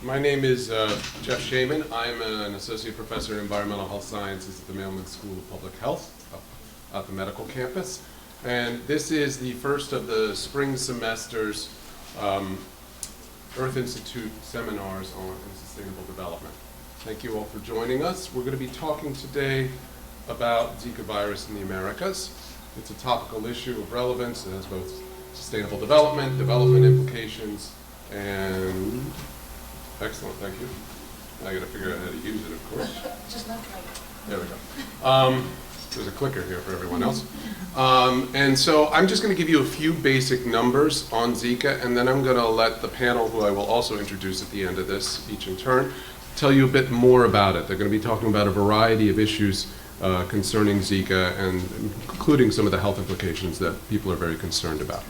My name is Jeff Shaman. I'm an associate professor in environmental health sciences at the Mailman School of Public Health at the medical campus. And this is the first of the spring semester's Earth Institute seminars on sustainable development. Thank you all for joining us. We're going to be talking today about Zika virus in the Americas. It's a topical issue of relevance. It has both sustainable development, development implications, and excellent, thank you. Now I got to figure out how to use it, of course. Just not right. There we go. There's a clicker here for everyone else. And so I'm just going to give you a few basic numbers on Zika, and then I'm going to let the panel, who I will also introduce at the end of this, each in turn, tell you a bit more about it. They're going to be talking about a variety of issues concerning Zika, and including some of the health implications that people are very concerned about.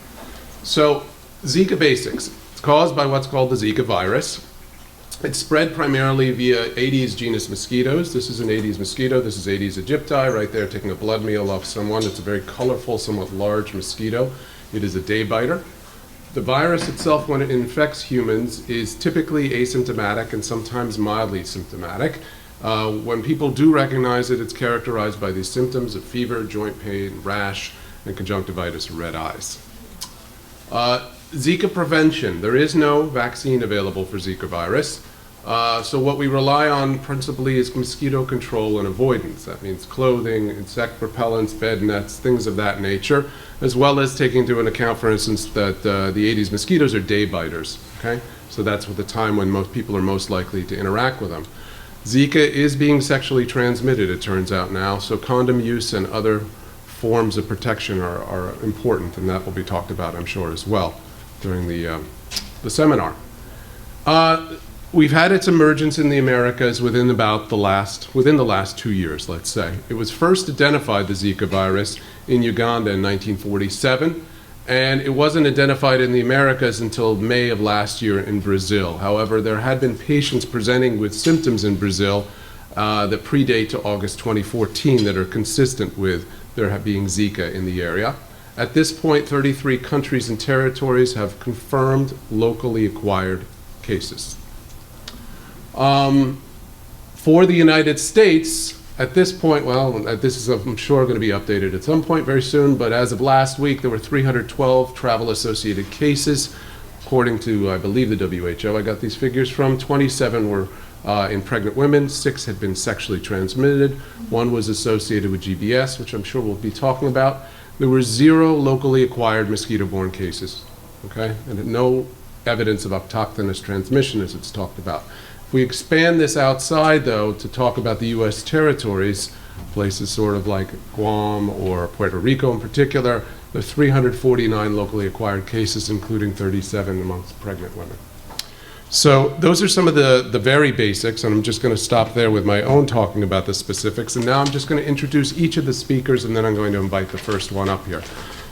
So, Zika basics. It's caused by what's called the Zika virus. It's spread primarily via Aedes genus mosquitoes. This is an Aedes mosquito. This is Aedes aegypti, right there taking a blood meal off someone. It's a very colorful, somewhat large mosquito. It is a day biter. The virus itself, when it infects humans, is typically asymptomatic and sometimes mildly symptomatic. When people do recognize it, it's characterized by these symptoms of fever, joint pain, rash, and conjunctivitis or red eyes. Zika prevention. There is no vaccine available for Zika virus. So what we rely on principally is mosquito control and avoidance. That means clothing, insect repellents, bed nets, things of that nature, as well as taking into account, for instance, that the Aedes mosquitoes are day biters. Okay? So that's the time when most people are most likely to interact with them. Zika is being sexually transmitted, it turns out now, so condom use and other forms of protection are important, and that will be talked about, I'm sure, as well during the seminar. We've had its emergence in the Americas within the last 2 years, let's say. It was first identified, the Zika virus, in Uganda in 1947, and it wasn't identified in the Americas until May of last year in Brazil. However, there had been patients presenting with symptoms in Brazil that predate to August 2014 that are consistent with there being Zika in the area. At this point, 33 countries and territories have confirmed locally acquired cases. For the United States, at this point, this is, I'm sure, going to be updated at some point very soon, but as of last week, there were 312 travel-associated cases. According to, I believe, the WHO, I got these figures from, 27 were in pregnant women, 6 had been sexually transmitted, 1 was associated with GBS, which I'm sure we'll be talking about. There were 0 locally acquired mosquito-borne cases, okay? And no evidence of autochthonous transmission, as it's talked about. If we expand this outside, though, to talk about the U.S. territories, places sort of like Guam or Puerto Rico in particular, there are 349 locally acquired cases, including 37 amongst pregnant women. So those are some of the very basics, and I'm just going to stop there with my own talking about the specifics. And now I'm just going to introduce each of the speakers, and then I'm going to invite the first one up here.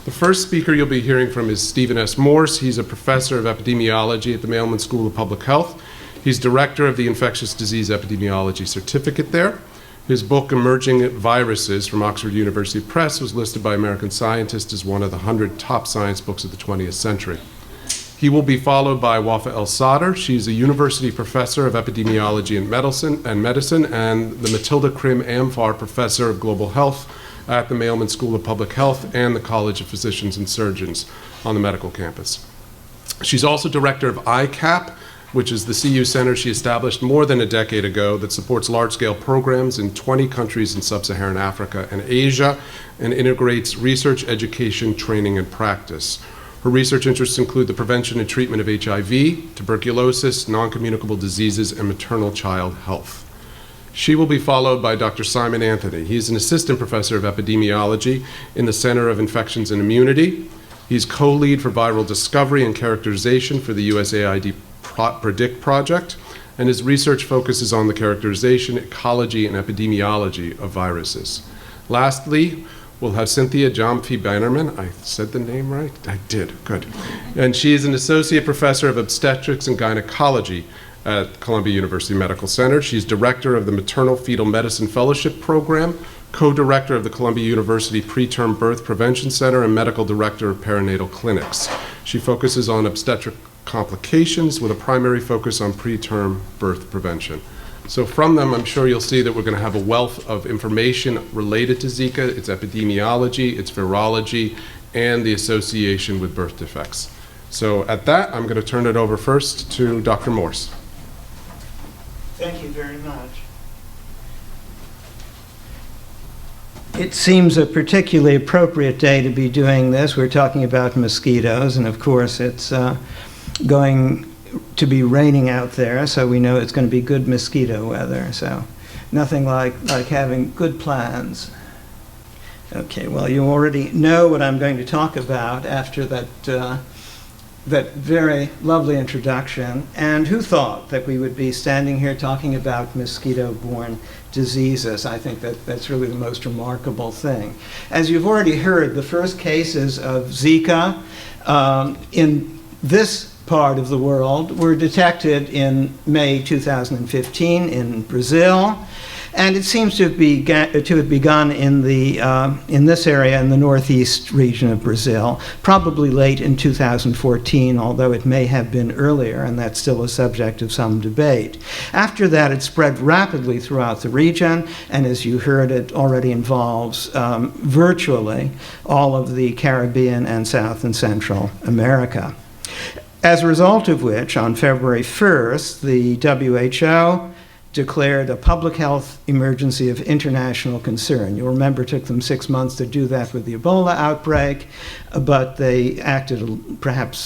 The first speaker you'll be hearing from is Stephen S. Morse. He's a professor of epidemiology at the Mailman School of Public Health. He's director of the Infectious Disease Epidemiology Certificate there. His book, Emerging Viruses, from Oxford University Press, was listed by American Scientist as one of the 100 top science books of the 20th century. He will be followed by Wafa El-Sadr. She's a university professor of epidemiology and medicine, and the Matilda Krim Amfar Professor of Global Health at the Mailman School of Public Health and the College of Physicians and Surgeons on the medical campus. She's also director of ICAP, which is the CU Center she established more than a decade ago that supports large-scale programs in 20 countries in sub-Saharan Africa and Asia and integrates research, education, training, and practice. Her research interests include the prevention and treatment of HIV, tuberculosis, non-communicable diseases, and maternal child health. She will be followed by Dr. Simon Anthony. He's an assistant professor of epidemiology in the Center of Infections and Immunity. He's co-lead for viral discovery and characterization for the USAID PREDICT project, and his research focuses on the characterization, ecology, and epidemiology of viruses. Lastly, we'll have Cynthia Jomfie-Bannerman. I said the name right? I did, good. And she is an associate professor of obstetrics and gynecology at Columbia University Medical Center. She's director of the Maternal Fetal Medicine Fellowship Program, co-director of the Columbia University Preterm Birth Prevention Center, and medical director of perinatal clinics. She focuses on obstetric complications with a primary focus on preterm birth prevention. So from them, I'm sure you'll see that we're going to have a wealth of information related to Zika, its epidemiology, its virology, and the association with birth defects. So at that, I'm going to turn it over first to Dr. Morse. Thank you very much. It seems a particularly appropriate day to be doing this. We're talking about mosquitoes, and of course it's going to be raining out there, so we know it's going to be good mosquito weather. So nothing like having good plans. Okay, well, you already know what I'm going to talk about after that very lovely introduction. And who thought that we would be standing here talking about mosquito-borne diseases? I think that's really the most remarkable thing. As you've already heard, the first cases of Zika in this part of the world were detected in May 2015 in Brazil. And it seems to have begun in this area in the northeast region of Brazil, probably late in 2014, although it may have been earlier, and that's still a subject of some debate. After that, it spread rapidly throughout the region, and as you heard, it already involves virtually all of the Caribbean and South and Central America. As a result of which, on February 1st, the WHO declared a public health emergency of international concern. You'll remember it took them 6 months to do that with the Ebola outbreak, but they acted perhaps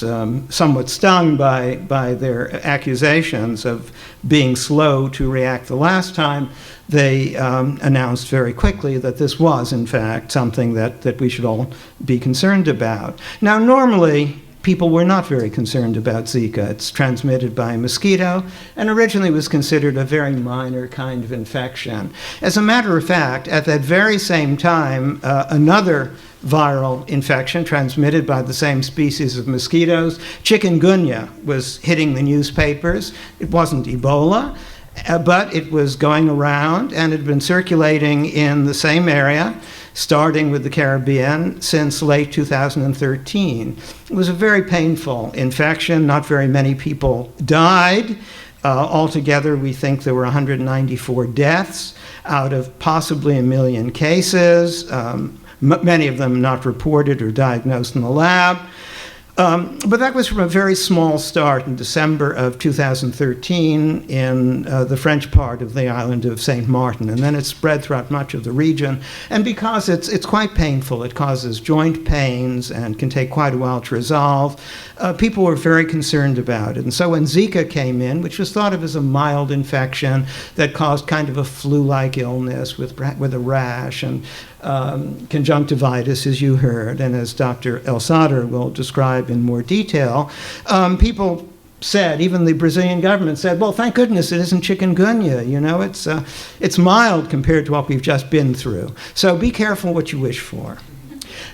somewhat stung by their accusations of being slow to react the last time. They announced very quickly that this was, in fact, something that we should all be concerned about. Now, normally, people were not very concerned about Zika. It's transmitted by a mosquito and originally was considered a very minor kind of infection. As a matter of fact, at that very same time, another viral infection transmitted by the same species of mosquitoes, chikungunya, was hitting the newspapers. It wasn't Ebola, but it was going around and had been circulating in the same area, starting with the Caribbean since late 2013. It was a very painful infection. Not very many people died. Altogether, we think there were 194 deaths out of possibly 1 million cases, many of them not reported or diagnosed in the lab. But that was from a very small start in December of 2013 in the French part of the island of Saint Martin, and then it spread throughout much of the region. And because it's quite painful, it causes joint pains and can take quite a while to resolve, people were very concerned about it. And so when Zika came in, which was thought of as a mild infection that caused kind of a flu-like illness with a rash and conjunctivitis, as you heard, and as Dr. Elsader will describe in more detail, people said, even the Brazilian government said, well, thank goodness it isn't chikungunya. You know, it's mild compared to what we've just been through. So be careful what you wish for.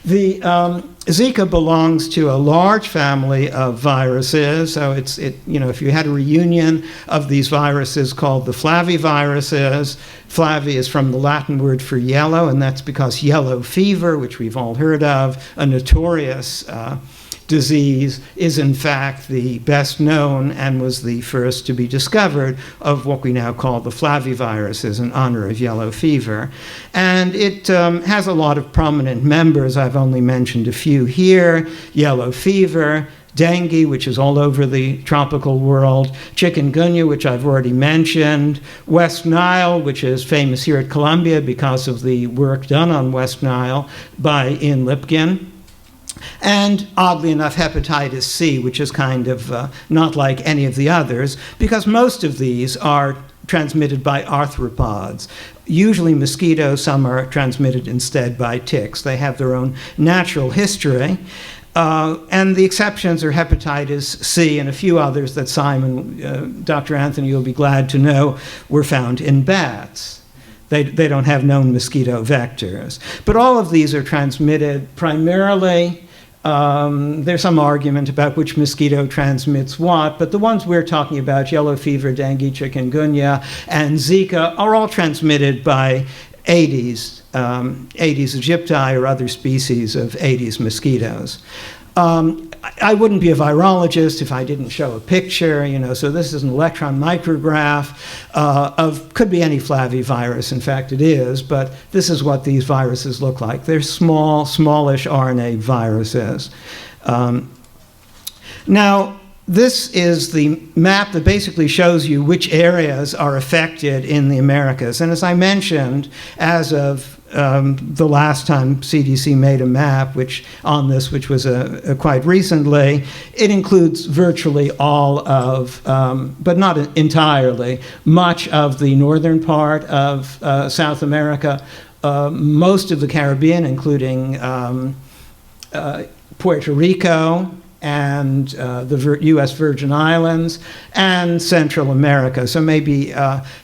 The Zika belongs to a large family of viruses. So if you had a reunion of these viruses called the flaviviruses, flavi is from the Latin word for yellow, and that's because yellow fever, which we've all heard of, a notorious disease, is in fact the best known and was the first to be discovered of what we now call the flaviviruses in honor of yellow fever. And it has a lot of prominent members. I've only mentioned a few here: yellow fever, dengue, which is all over the tropical world, chikungunya, which I've already mentioned, West Nile, which is famous here at Columbia because of the work done on West Nile by Ian Lipkin, and oddly enough, hepatitis C, which is kind of not like any of the others, because most of these are transmitted by arthropods. Usually mosquitoes, some are transmitted instead by ticks. They have their own natural history. And the exceptions are hepatitis C and a few others that Simon, Dr. Anthony, you'll be glad to know, were found in bats. They don't have known mosquito vectors. But all of these are transmitted primarily. There's some argument about which mosquito transmits what, but the ones we're talking about, yellow fever, dengue, chikungunya, and Zika, are all transmitted by Aedes, Aedes aegypti, or other species of Aedes mosquitoes. I wouldn't be a virologist if I didn't show a picture, so this is an electron micrograph could be any flavivirus, in fact it is, but this is what these viruses look like. They're smallish RNA viruses. Now, this is the map that basically shows you which areas are affected in the Americas. And as I mentioned, as of the last time CDC made a map which was quite recently, it includes virtually all of, but not entirely, much of the northern part of South America, most of the Caribbean, including Puerto Rico, and the U.S. Virgin Islands, and Central America. So maybe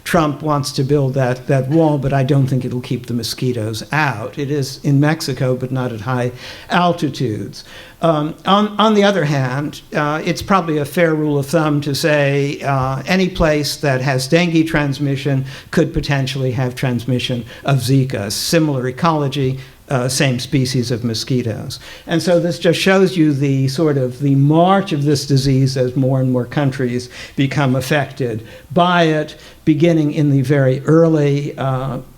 Trump wants to build that wall, but I don't think it'll keep the mosquitoes out. It is in Mexico, but not at high altitudes. On the other hand, it's probably a fair rule of thumb to say any place that has dengue transmission could potentially have transmission of Zika. Similar ecology, same species of mosquitoes. And so this just shows you the march of this disease as more and more countries become affected by it, beginning in the very early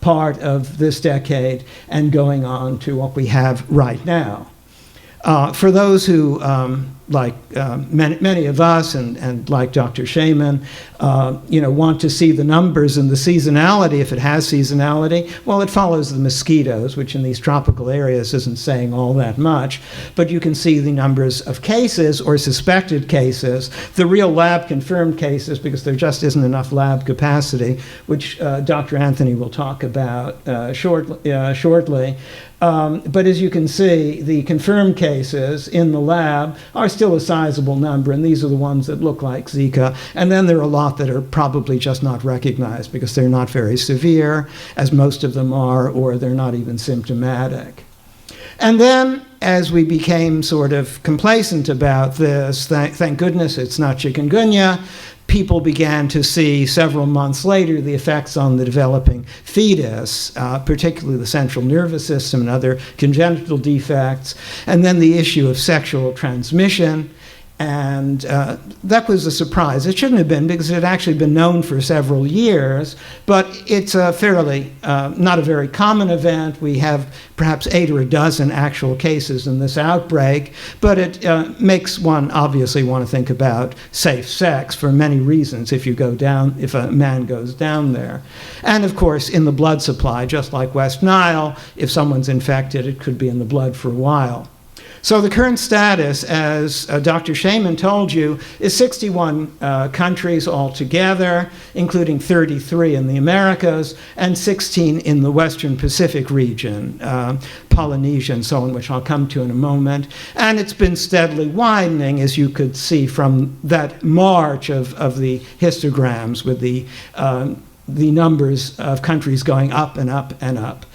part of this decade and going on to what we have right now. For those who, like many of us and like Dr. Shaman, want to see the numbers and the seasonality, if it has seasonality, well, it follows the mosquitoes, which in these tropical areas isn't saying all that much, but you can see the numbers of cases or suspected cases, the real lab-confirmed cases, because there just isn't enough lab capacity, which Dr. Anthony will talk about shortly. But as you can see, the confirmed cases in the lab are still a sizable number, and these are the ones that look like Zika. And then there are a lot that are probably just not recognized because they're not very severe, as most of them are, or they're not even symptomatic. And then, as we became sort of complacent about this, thank goodness it's not chikungunya, people began to see several months later the effects on the developing fetus, particularly the central nervous system and other congenital defects, and then the issue of sexual transmission. And that was a surprise. It shouldn't have been, because it had actually been known for several years, but it's a fairly, not a very common event. We have perhaps 8 or a dozen actual cases in this outbreak, but it makes one obviously want to think about safe sex for many reasons if a man goes down there. And of course, in the blood supply, just like West Nile, if someone's infected, it could be in the blood for a while. So the current status, as Dr. Shaman told you, is 61 countries altogether, including 33 in the Americas and 16 in the Western Pacific region, Polynesia and so on, which I'll come to in a moment. And it's been steadily widening, as you could see from that march of the histograms with the numbers of countries going up and up and up.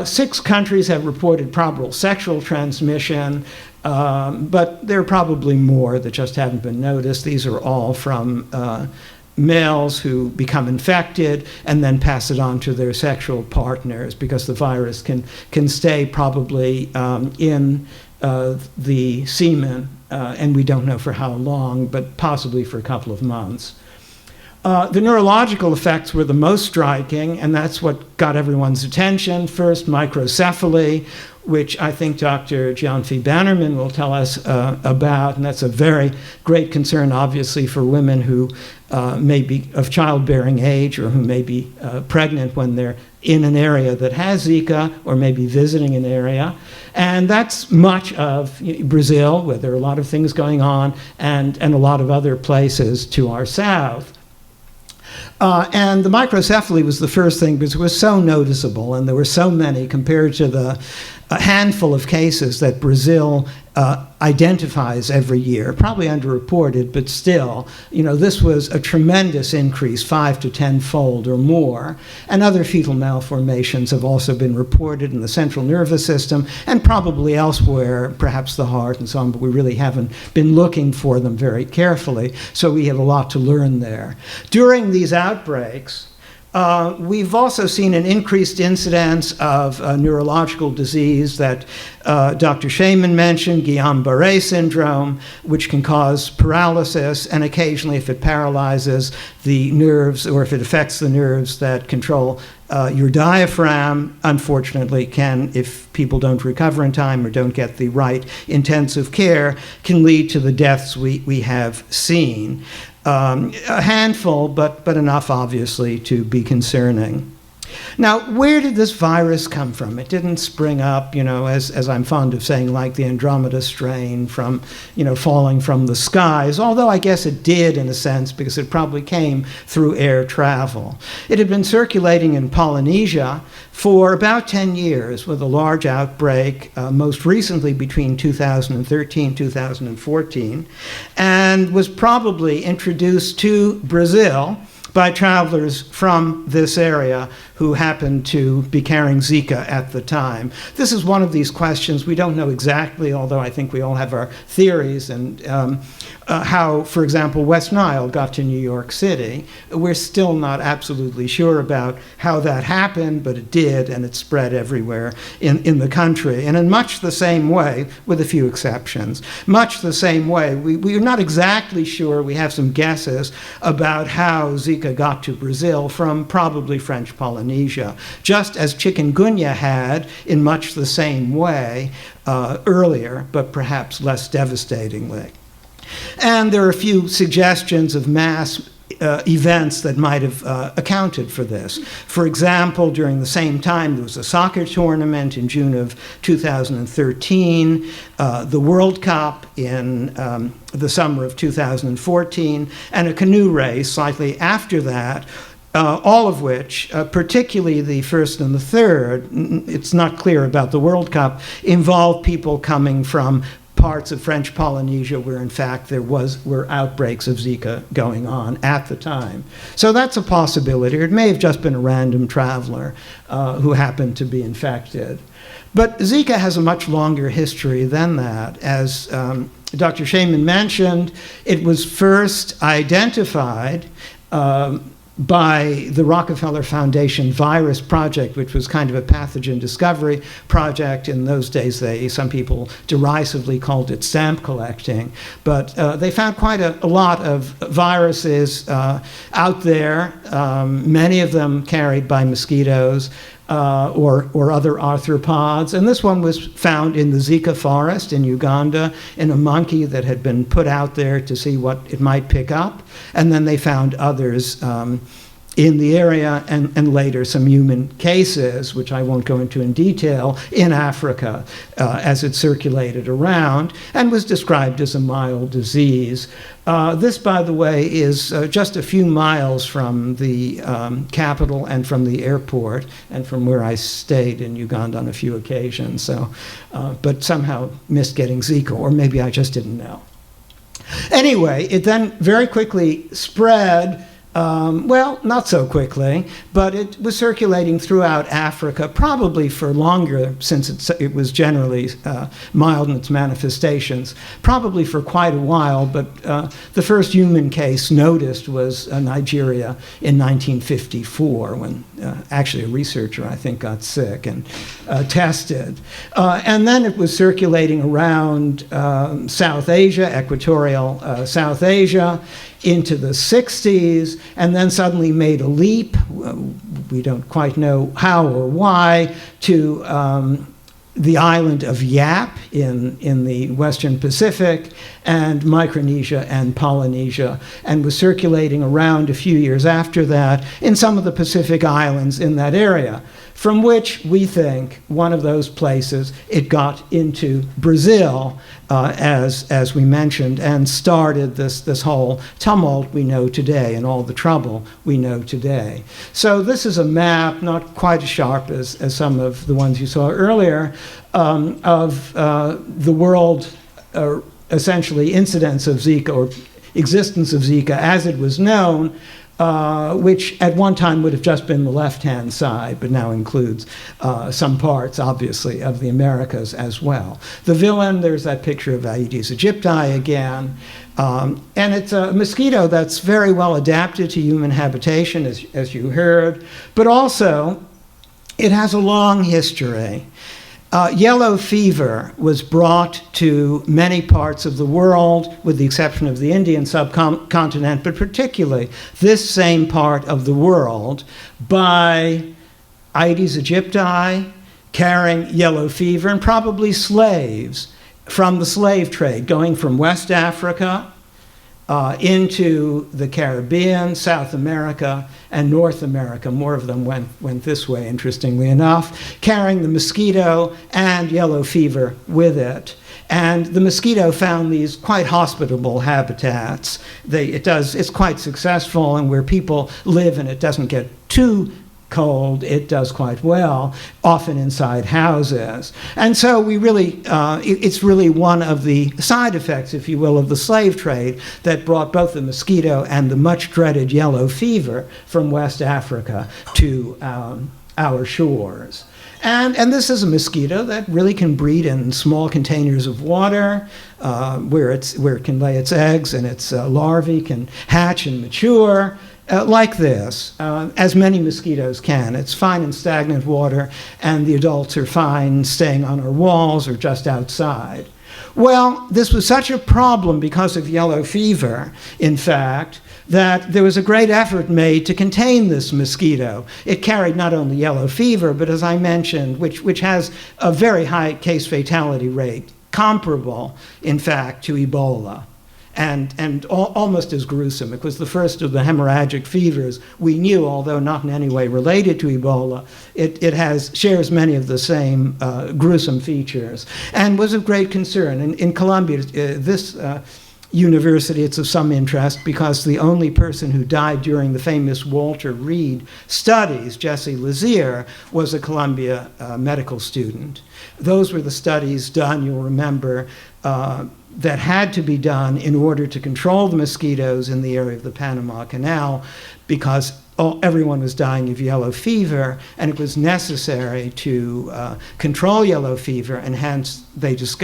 6 countries have reported probable sexual transmission, but there are probably more that just haven't been noticed. These are all from males who become infected and then pass it on to their sexual partners, because the virus can stay probably in the semen, and we don't know for how long, but possibly for a couple of months. The neurological effects were the most striking, and that's what got everyone's attention. First, microcephaly, which I think Dr. Jianfei Bannerman will tell us about, and that's a very great concern, obviously, for women who may be of childbearing age or who may be pregnant when they're in an area that has Zika or maybe visiting an area. And that's much of Brazil, where there are a lot of things going on, and a lot of other places to our south. And the microcephaly was the first thing because it was so noticeable, and there were so many compared to the handful of cases that Brazil identifies every year, probably underreported, but still, this was a tremendous increase, 5 to 10-fold or more. And other fetal malformations have also been reported in the central nervous system and probably elsewhere, perhaps the heart and so on, but we really haven't been looking for them very carefully, so we have a lot to learn there. During these outbreaks, We've also seen an increased incidence of neurological disease that Dr. Shaman mentioned, Guillain-Barré syndrome, which can cause paralysis, and occasionally, if it paralyzes the nerves or if it affects the nerves that control your diaphragm, unfortunately can, if people don't recover in time or don't get the right intensive care, can lead to the deaths we have seen. A handful, but enough, obviously, to be concerning. Now, where did this virus come from? It didn't spring up, as I'm fond of saying, like the Andromeda strain from, falling from the skies, although I guess it did in a sense because it probably came through air travel. It had been circulating in Polynesia for about 10 years with a large outbreak, most recently between 2013 and 2014, and was probably introduced to Brazil by travelers from this area who happened to be carrying Zika at the time. This is one of these questions we don't know exactly, although I think we all have our theories, and how, for example, West Nile got to New York City. We're still not absolutely sure about how that happened, but it did, and it spread everywhere in the country. And in much the same way, with a few exceptions, much the same way, we're not exactly sure. We have some guesses about how Zika got to Brazil from probably French Polynesia, just as chikungunya had in much the same way earlier, but perhaps less devastatingly. And there are a few suggestions of mass events that might have accounted for this. For example, during the same time, there was a soccer tournament in June of 2013, the World Cup in the summer of 2014, and a canoe race slightly after that, all of which, particularly the first and the third, it's not clear about the World Cup, involved people coming from parts of French Polynesia where, in fact, were outbreaks of Zika going on at the time. So that's a possibility. Or it may have just been a random traveler who happened to be infected. But Zika has a much longer history than that. As Dr. Shaman mentioned, it was first identified by the Rockefeller Foundation Virus Project, which was kind of a pathogen discovery project. In those days, some people derisively called it stamp collecting. But they found quite a lot of viruses out there, many of them carried by mosquitoes or other arthropods. And this one was found in the Zika forest in Uganda in a monkey that had been put out there to see what it might pick up. And then they found others in the area, and later some human cases, which I won't go into in detail, in Africa as it circulated around and was described as a mild disease. This, by the way, is just a few miles from the capital and from the airport and from where I stayed in Uganda on a few occasions. So, but somehow missed getting Zika, or maybe I just didn't know. Anyway, it then very quickly spread. Well, not so quickly, but it was circulating throughout Africa, probably for longer, since it was generally mild in its manifestations, probably for quite a while. But the first human case noticed was Nigeria in 1954, when actually a researcher, I think, got sick and tested. And then it was circulating around South Asia, equatorial South Asia, into the 60s, and then suddenly made a leap, we don't quite know how or why, to the island of Yap in the Western Pacific, and Micronesia and Polynesia, and was circulating around a few years after that in some of the Pacific islands in that area, from which we think one of those places it got into Brazil, as we mentioned, and started this whole tumult we know today and all the trouble we know today. So this is a map, not quite as sharp as some of the ones you saw earlier, of the world, essentially incidence of Zika or existence of Zika as it was known which at one time would have just been the left-hand side, but now includes some parts, obviously, of the Americas as well. The villain, there's that picture of Aedes aegypti again. And it's a mosquito that's very well adapted to human habitation, as you heard, but also it has a long history. Yellow fever was brought to many parts of the world, with the exception of the Indian subcontinent, but particularly this same part of the world, by Aedes aegypti carrying yellow fever, and probably slaves from the slave trade, going from West Africa into the Caribbean, South America, and North America. More of them went this way, interestingly enough, carrying the mosquito and yellow fever with it. And the mosquito found these quite hospitable habitats. It's quite successful, and where people live and it doesn't get too cold, it does quite well, often inside houses. And so we really, it's really one of the side effects, if you will, of the slave trade that brought both the mosquito and the much dreaded yellow fever from West Africa to our shores. And this is a mosquito that really can breed in small containers of water, where it can lay its eggs, and its larvae can hatch and mature. Like this, as many mosquitoes can. It's fine in stagnant water, and the adults are fine staying on our walls or just outside. Well, this was such a problem because of yellow fever, in fact, that there was a great effort made to contain this mosquito. It carried not only yellow fever, but as I mentioned, which has a very high case fatality rate, comparable, in fact, to Ebola. And almost as gruesome. It was the first of the hemorrhagic fevers we knew, although not in any way related to Ebola. It shares many of the same gruesome features, and was of great concern. In Colombia, this university, it's of some interest because the only person who died during the famous Walter Reed studies, Jesse Lazier, was a Columbia medical student. Those were the studies done, you'll remember, that had to be done in order to control the mosquitoes in the area of the Panama Canal, because everyone was dying of yellow fever, and it was necessary to control yellow fever, and hence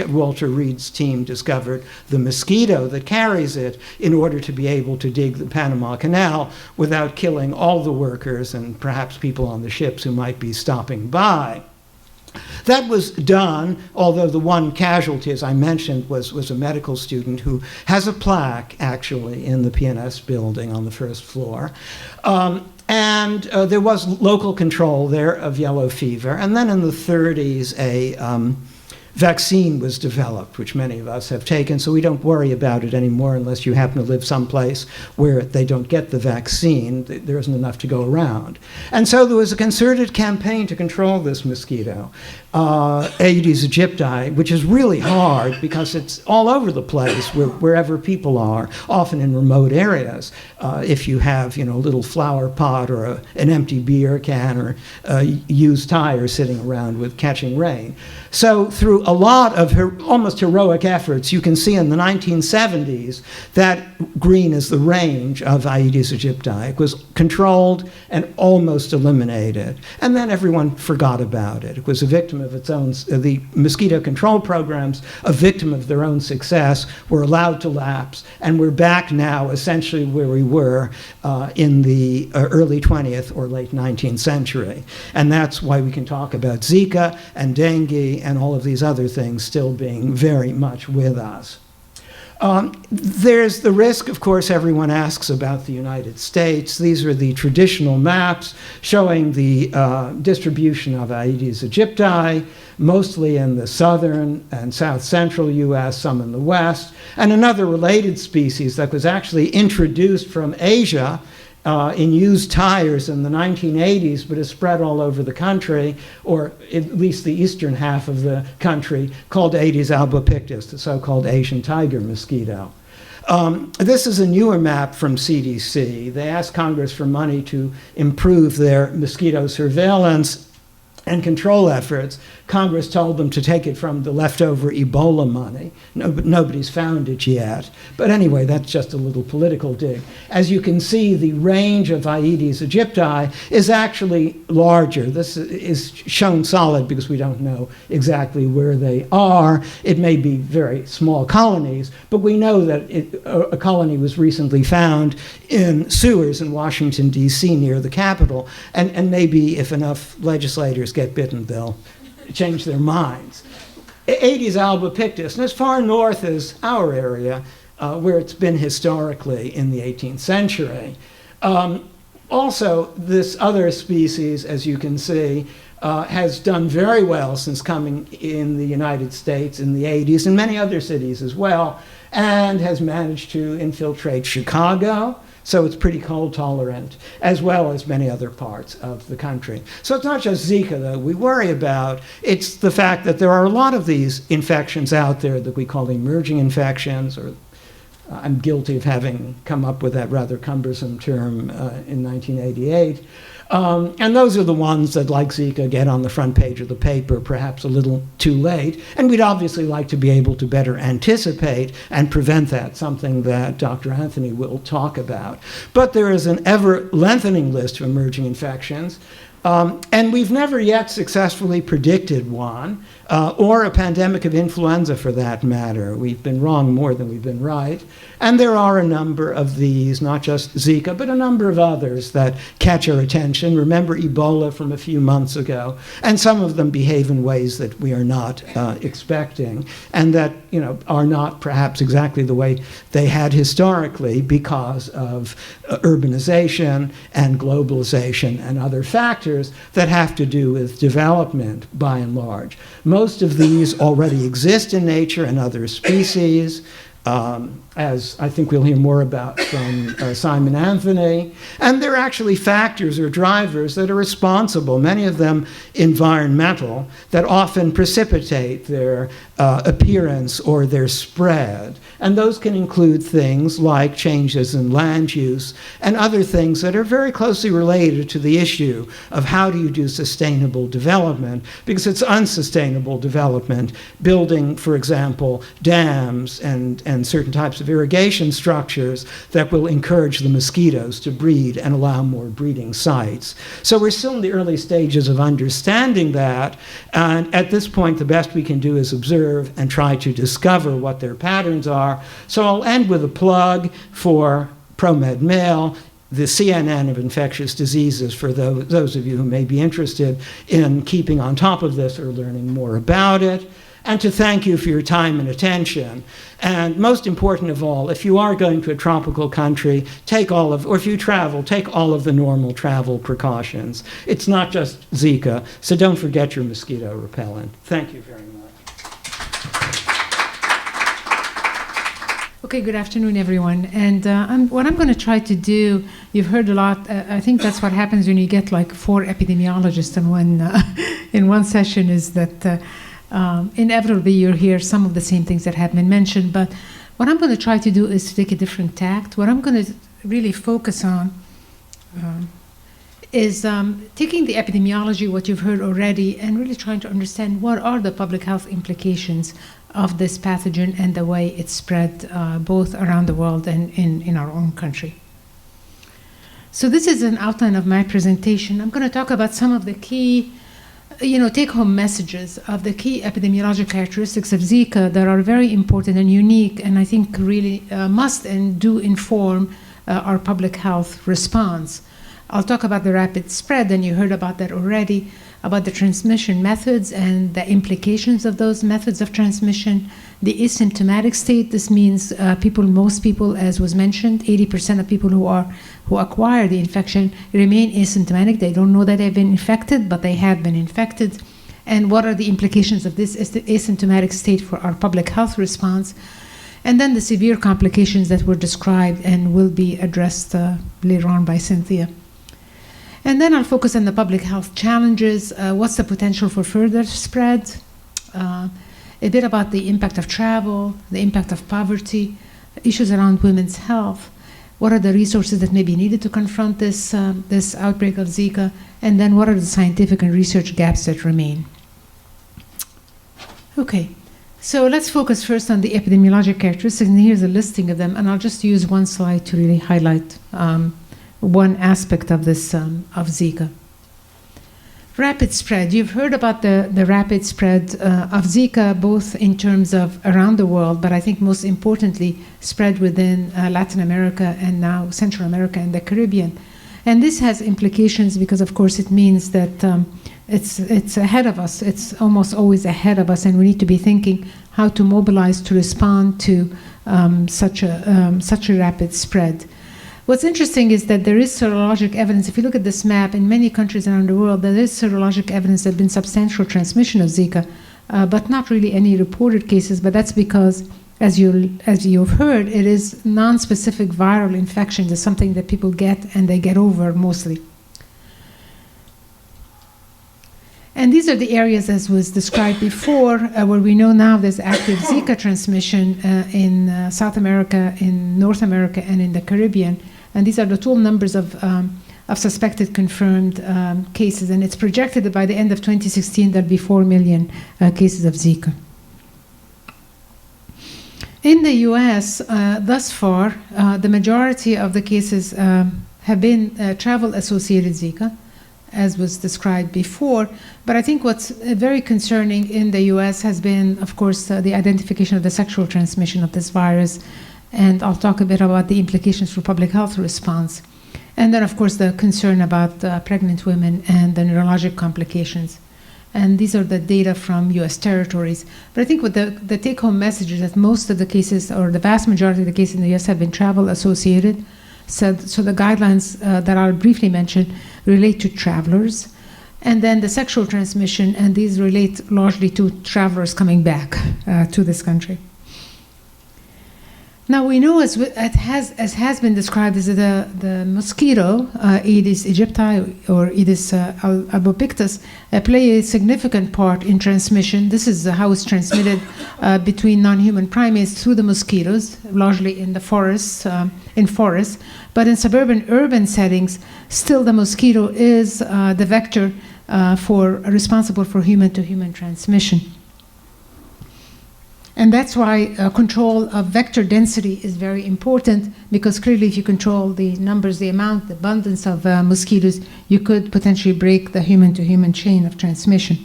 Walter Reed's team discovered the mosquito that carries it in order to be able to dig the Panama Canal without killing all the workers and perhaps people on the ships who might be stopping by. That was done, although the one casualty, as I mentioned, was a medical student who has a plaque, actually, in the PNS building on the first floor. And there was local control there of yellow fever. And then in the 30s, a vaccine was developed, which many of us have taken, so we don't worry about it anymore unless you happen to live someplace where they don't get the vaccine. There isn't enough to go around. And so there was a concerted campaign to control this mosquito, Aedes aegypti, which is really hard because it's all over the place wherever people are, often in remote areas. If you have, a little flower pot or an empty beer can or used tires sitting around with catching rain. So through a lot of almost heroic efforts, you can see in the 1970s that green is the range of Aedes aegypti. It was controlled and almost eliminated. And then everyone forgot about it. It was a victim of its own, the mosquito control programs, a victim of their own success, were allowed to lapse, and we're back now essentially where we were in the early 20th or late 19th century. And that's why we can talk about Zika and Dengue and all of these other things still being very much with us. There's the risk, of course, everyone asks about the United States. These are the traditional maps showing the distribution of Aedes aegypti, mostly in the southern and south central US, some in the west, and another related species that was actually introduced from Asia in used tires in the 1980s, but is spread all over the country, or at least the eastern half of the country, called Aedes albopictus, the so-called Asian tiger mosquito. This is a newer map from CDC. They asked Congress for money to improve their mosquito surveillance, and control efforts, Congress told them to take it from the leftover Ebola money. Nobody's found it yet. But anyway, that's just a little political dig. As you can see, the range of Aedes aegypti is actually larger. This is shown solid because we don't know exactly where they are. It may be very small colonies, but we know that a colony was recently found in sewers in Washington, D.C., near the Capitol. And maybe if enough legislators get bitten, they'll change their minds. Aedes albopictus, and as far north as our area, where it's been historically in the 18th century. Also, this other species, as you can see, has done very well since coming in the United States, in the 80s, and many other cities as well, and has managed to infiltrate Chicago. So it's pretty cold tolerant, as well as many other parts of the country. So it's not just Zika, though, we worry about. It's the fact that there are a lot of these infections out there that we call emerging infections, or I'm guilty of having come up with that rather cumbersome term in 1988. And those are the ones that, like Zika, get on the front page of the paper, perhaps a little too late. And we'd obviously like to be able to better anticipate and prevent that, something that Dr. Anthony will talk about. But there is an ever-lengthening list of emerging infections. And we've never yet successfully predicted one, or a pandemic of influenza for that matter. We've been wrong more than we've been right. And there are a number of these, not just Zika, but a number of others that catch our attention. Remember Ebola from a few months ago. And some of them behave in ways that we are not expecting, and that, you know, are not perhaps exactly the way they had historically because of urbanization and globalization and other factors that have to do with development by and large. Most of these already exist in nature and other species, as I think we'll hear more about from Simon Anthony. And they're actually factors or drivers that are responsible, many of them environmental, that often precipitate their appearance or their spread. And those can include things like changes in land use and other things that are very closely related to the issue of how do you do sustainable development, because it's unsustainable development, building, for example, dams and certain types of irrigation structures that will encourage the mosquitoes to breed and allow more breeding sites. So we're still in the early stages of understanding that, and at this point the best we can do is observe and try to discover what their patterns are. So I'll end with a plug for ProMED-mail, the CNN of infectious diseases, for those of you who may be interested in keeping on top of this or learning more about it. And to thank you for your time and attention. And most important of all, if you are going to a tropical country, or if you travel, take all of the normal travel precautions. It's not just Zika, so don't forget your mosquito repellent. Thank you very much. Okay, good afternoon, everyone. And what I'm going to try to do, you've heard a lot. I think that's what happens when you get like 4 epidemiologists in one session, is that inevitably you'll hear some of the same things that have been mentioned. But what I'm going to try to do is to take a different tact. What I'm going to really focus on is taking the epidemiology, what you've heard already, and really trying to understand what are the public health implications of this pathogen and the way it's spread both around the world and in our own country. So this is an outline of my presentation. I'm going to talk about some of the key take-home messages of the key epidemiologic characteristics of Zika that are very important and unique, and I think really must and do inform our public health response. I'll talk about the rapid spread, and you heard about that already, about the transmission methods and the implications of those methods of transmission. The asymptomatic state, this means most people, as was mentioned, 80% of people who acquire the infection remain asymptomatic. They don't know that they've been infected, but they have been infected. And what are the implications of this asymptomatic state for our public health response? And then the severe complications that were described and will be addressed later on by Cynthia. And then I'll focus on the public health challenges. What's the potential for further spread? A bit about the impact of travel, the impact of poverty, issues around women's health, what are the resources that may be needed to confront this outbreak of Zika, and then what are the scientific and research gaps that remain. Okay, so let's focus first on the epidemiologic characteristics, and here's a listing of them, and I'll just use one slide to really highlight one aspect of this, of Zika. Rapid spread. You've heard about the rapid spread of Zika, both in terms of around the world, but I think most importantly, spread within Latin America and now Central America and the Caribbean. And this has implications because, of course, it means that it's ahead of us. It's almost always ahead of us, and we need to be thinking how to mobilize to respond to such a rapid spread. What's interesting is that there is serologic evidence. If you look at this map, in many countries around the world, there is serologic evidence that there's been substantial transmission of Zika, but not really any reported cases. But that's because, as you've heard, it is non-specific viral infections. It's something that people get and they get over mostly. And these are the areas, as was described before, where we know now there's active Zika transmission in South America, in North America, and in the Caribbean. And these are the total numbers of suspected confirmed cases. And it's projected that by the end of 2016, there'll be 4 million cases of Zika. In the US, thus far, the majority of the cases have been travel-associated Zika, as was described before. But I think what's very concerning in the US has been, of course, the identification of the sexual transmission of this virus. And I'll talk a bit about the implications for public health response. And then, of course, the concern about pregnant women and the neurologic complications. And these are the data from US territories. But I think what the take-home message is that most of the cases, or the vast majority of the cases in the US, have been travel-associated. So the guidelines that I'll briefly mention relate to travelers. And then the sexual transmission, and these relate largely to travelers coming back to this country. Now we know, as has been described, is the mosquito, Aedes aegypti or Aedes albopictus, play a significant part in transmission. This is how it's transmitted between non-human primates through the mosquitoes, largely in the forests, But in suburban urban settings, still the mosquito is the vector responsible for human-to-human transmission. And that's why control of vector density is very important, because clearly if you control the numbers, the amount, the abundance of mosquitoes, you could potentially break the human-to-human chain of transmission.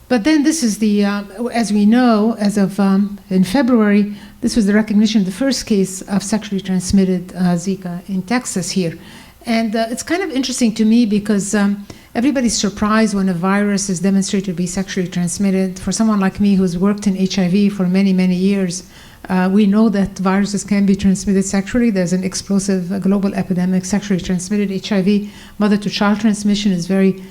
But then this is as we know, as of in February, this was the recognition of the first case of sexually transmitted Zika in Texas here. And it's kind of interesting to me because everybody's surprised when a virus is demonstrated to be sexually transmitted. For someone like me who's worked in HIV for many, many years, we know that viruses can be transmitted sexually. There's an explosive global epidemic, sexually transmitted HIV. Mother-to-child transmission is very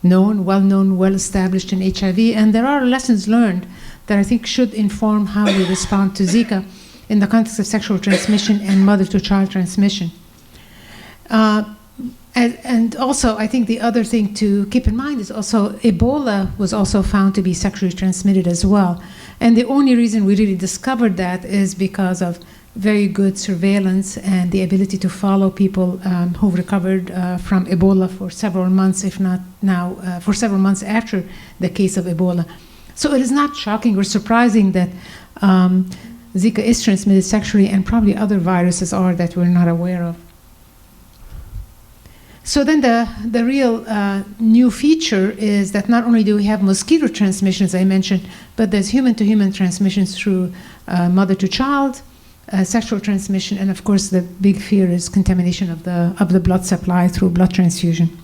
well-known, well-established in HIV. And there are lessons learned that I think should inform how we respond to Zika in the context of sexual transmission and mother-to-child transmission. And also, I think the other thing to keep in mind is also Ebola was also found to be sexually transmitted as well. And the only reason we really discovered that is because of very good surveillance and the ability to follow people who've recovered from Ebola for several months, if not now, for several months after the case of Ebola. So it is not shocking or surprising that Zika is transmitted sexually, and probably other viruses are that we're not aware of. So then the real new feature is that not only do we have mosquito transmission, as I mentioned, but there's human-to-human transmissions through mother-to-child, sexual transmission, and of course the big fear is contamination of the blood supply through blood transfusion.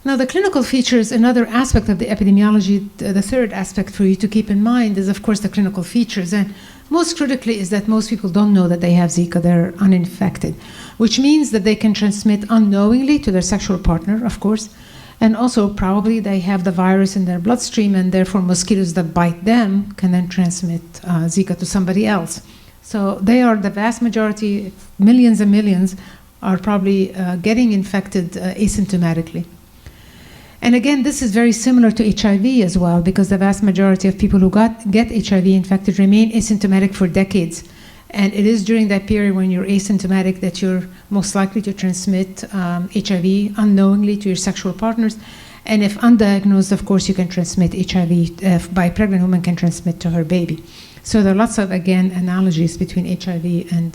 Now the clinical features, another aspect of the epidemiology, the third aspect for you to keep in mind is of course the clinical features. And most critically is that most people don't know that they have Zika, they're uninfected, which means that they can transmit unknowingly to their sexual partner, of course, and also probably they have the virus in their bloodstream, and therefore mosquitoes that bite them can then transmit Zika to somebody else. So they are the vast majority, millions and millions, are probably getting infected asymptomatically. And again, this is very similar to HIV as well, because the vast majority of people who get HIV infected remain asymptomatic for decades. And it is during that period when you're asymptomatic that you're most likely to transmit HIV unknowingly to your sexual partners. And if undiagnosed, of course, you can transmit HIV by a pregnant woman can transmit to her baby. So there are lots of, again, analogies between HIV and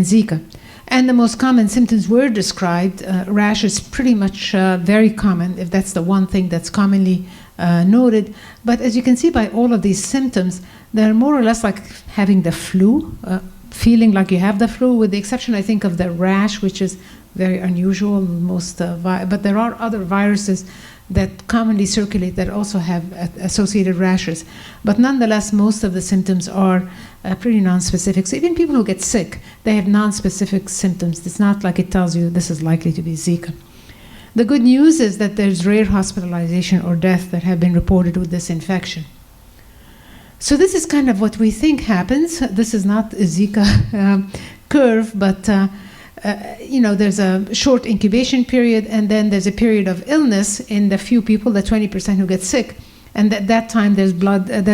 Zika. And the most common symptoms were described. Rash is pretty much very common, if that's the one thing that's commonly noted. But as you can see by all of these symptoms, they're more or less like having the flu, feeling like you have the flu, with the exception, I think, of the rash, which is very unusual. But there are other viruses that commonly circulate that also have associated rashes. But nonetheless, most of the symptoms are pretty nonspecific. So even people who get sick, they have nonspecific symptoms. It's not like it tells you this is likely to be Zika. The good news is that there's rare hospitalization or death that have been reported with this infection. So this is kind of what we think happens. This is not a Zika curve, but there's a short incubation period, and then there's a period of illness in the few people, the 20% who get sick. And at that time, there's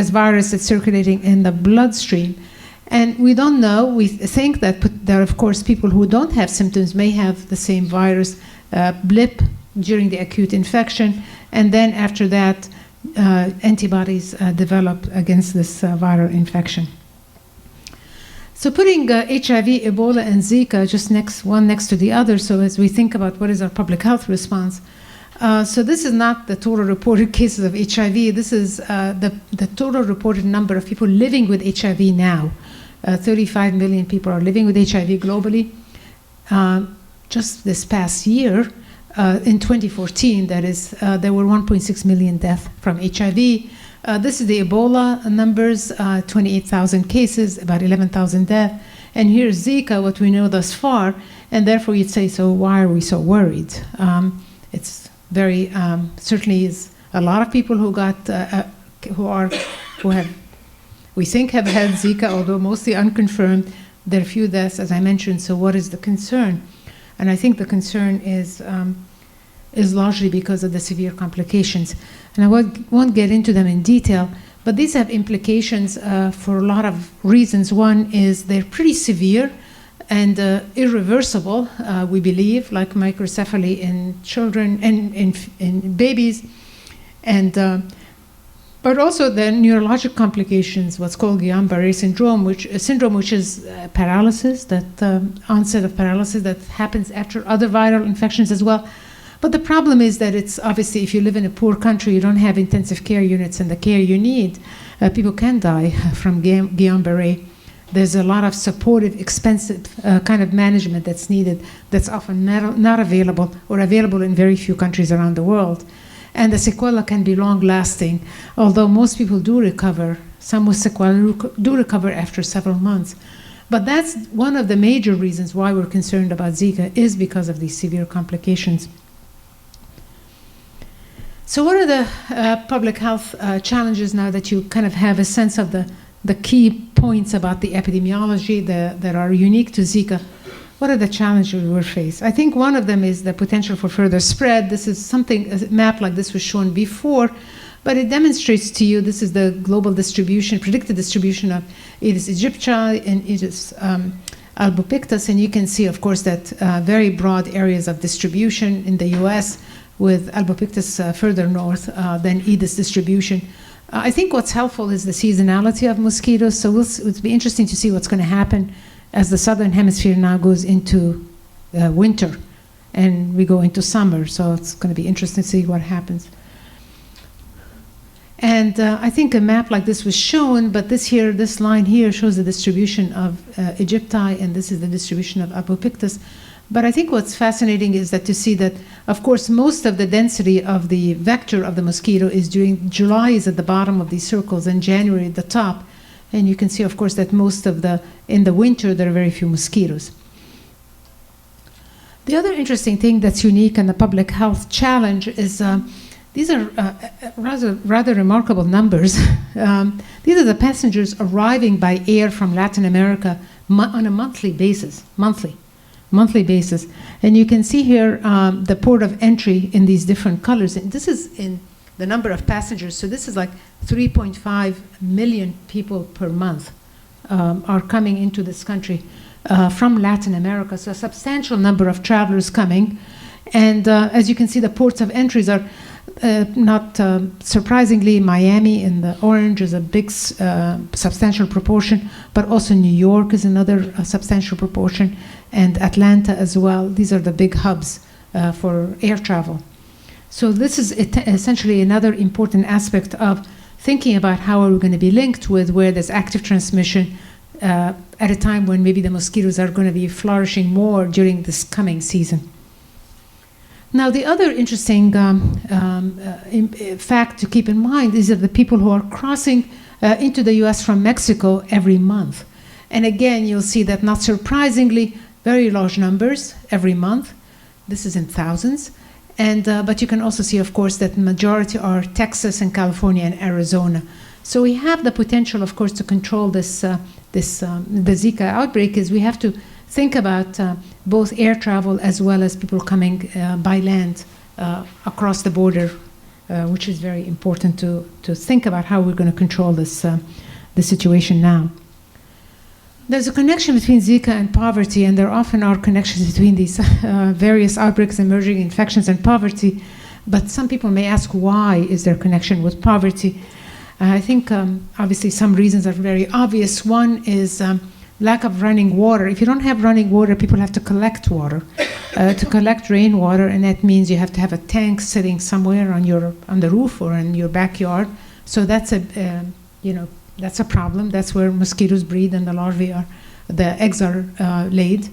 virus that's circulating in the bloodstream. And we don't know. We think that there are, of course, people who don't have symptoms may have the same virus blip during the acute infection, and then after that, antibodies develop against this viral infection. So putting HIV, Ebola, and Zika just one next to the other, so as we think about what is our public health response. So this is not the total reported cases of HIV. This is the total reported number of people living with HIV now. 35 million people are living with HIV globally. Just this past year, in 2014, that is, there were 1.6 million deaths from HIV. This is the Ebola numbers, 28,000 cases, about 11,000 deaths. And here's Zika, what we know thus far. And therefore, you'd say, so why are we so worried? It's very, certainly is a lot of people who got, we think have had Zika, although mostly unconfirmed. There are few deaths, as I mentioned, so what is the concern? And I think the concern is largely because of the severe complications. And I won't get into them in detail, but these have implications for a lot of reasons. One is they're pretty severe and irreversible, we believe, like microcephaly in children and in babies. And but also the neurologic complications, what's called Guillain-Barré syndrome, which is paralysis, that onset of paralysis that happens after other viral infections as well. But the problem is that it's obviously, if you live in a poor country, you don't have intensive care units and the care you need, people can die from Guillain-Barré. There's a lot of supportive, expensive kind of management that's needed that's often not available or available in very few countries around the world. And the sequela can be long-lasting, although most people do recover. Some with sequela do recover after several months. But that's one of the major reasons why we're concerned about Zika, is because of these severe complications. So what are the public health challenges now that you kind of have a sense of the key points about the epidemiology that are unique to Zika? What are the challenges we're faced? I think one of them is the potential for further spread. This is something, a map like this was shown before, but it demonstrates to you this is the global distribution, predicted distribution of Aedes aegypti and Aedes albopictus. And you can see, of course, that very broad areas of distribution in the US, with albopictus further north than Aedes distribution. I think what's helpful is the seasonality of mosquitoes. So it'll be interesting to see what's going to happen as the southern hemisphere now goes into winter and we go into summer. So it's going to be interesting to see what happens. And I think a map like this was shown, but this line here shows the distribution of aegypti, and this is the distribution of albopictus. But I think what's fascinating is that to see that, of course, most of the density of the vector of the mosquito is during July is at the bottom of these circles and January at the top. And you can see, of course, that in the winter, there are very few mosquitoes. The other interesting thing that's unique in the public health challenge is these are rather remarkable numbers. These are the passengers arriving by air from Latin America on a monthly basis. And you can see here the port of entry in these different colors. And this is in the number of passengers. So this is like 3.5 million people per month are coming into this country from Latin America. So a substantial number of travelers coming. And as you can see, the ports of entries are not surprisingly, Miami in the orange is a big substantial proportion, but also New York is another substantial proportion, and Atlanta as well. These are the big hubs for air travel. So this is essentially another important aspect of thinking about how are we going to be linked with where there's active transmission at a time when maybe the mosquitoes are going to be flourishing more during this coming season. Now, the other interesting fact to keep in mind is that the people who are crossing into the US from Mexico every month. And again, you'll see that not surprisingly, very large numbers every month. This is in thousands. And, but you can also see, of course, that the majority are Texas and California and Arizona. So we have the potential, of course, to control this, the Zika outbreak. Is we have to think about both air travel as well as people coming by land across the border, which is very important to think about how we're going to control this the situation now. There's a connection between Zika and poverty, and there often are connections between these various outbreaks, emerging infections, and poverty. But some people may ask, why is there a connection with poverty? I think obviously some reasons are very obvious. One is lack of running water. If you don't have running water, people have to collect water, to collect rainwater, and that means you have to have a tank sitting somewhere on the roof or in your backyard. So that's that's a problem. That's where mosquitoes breed and the eggs are laid.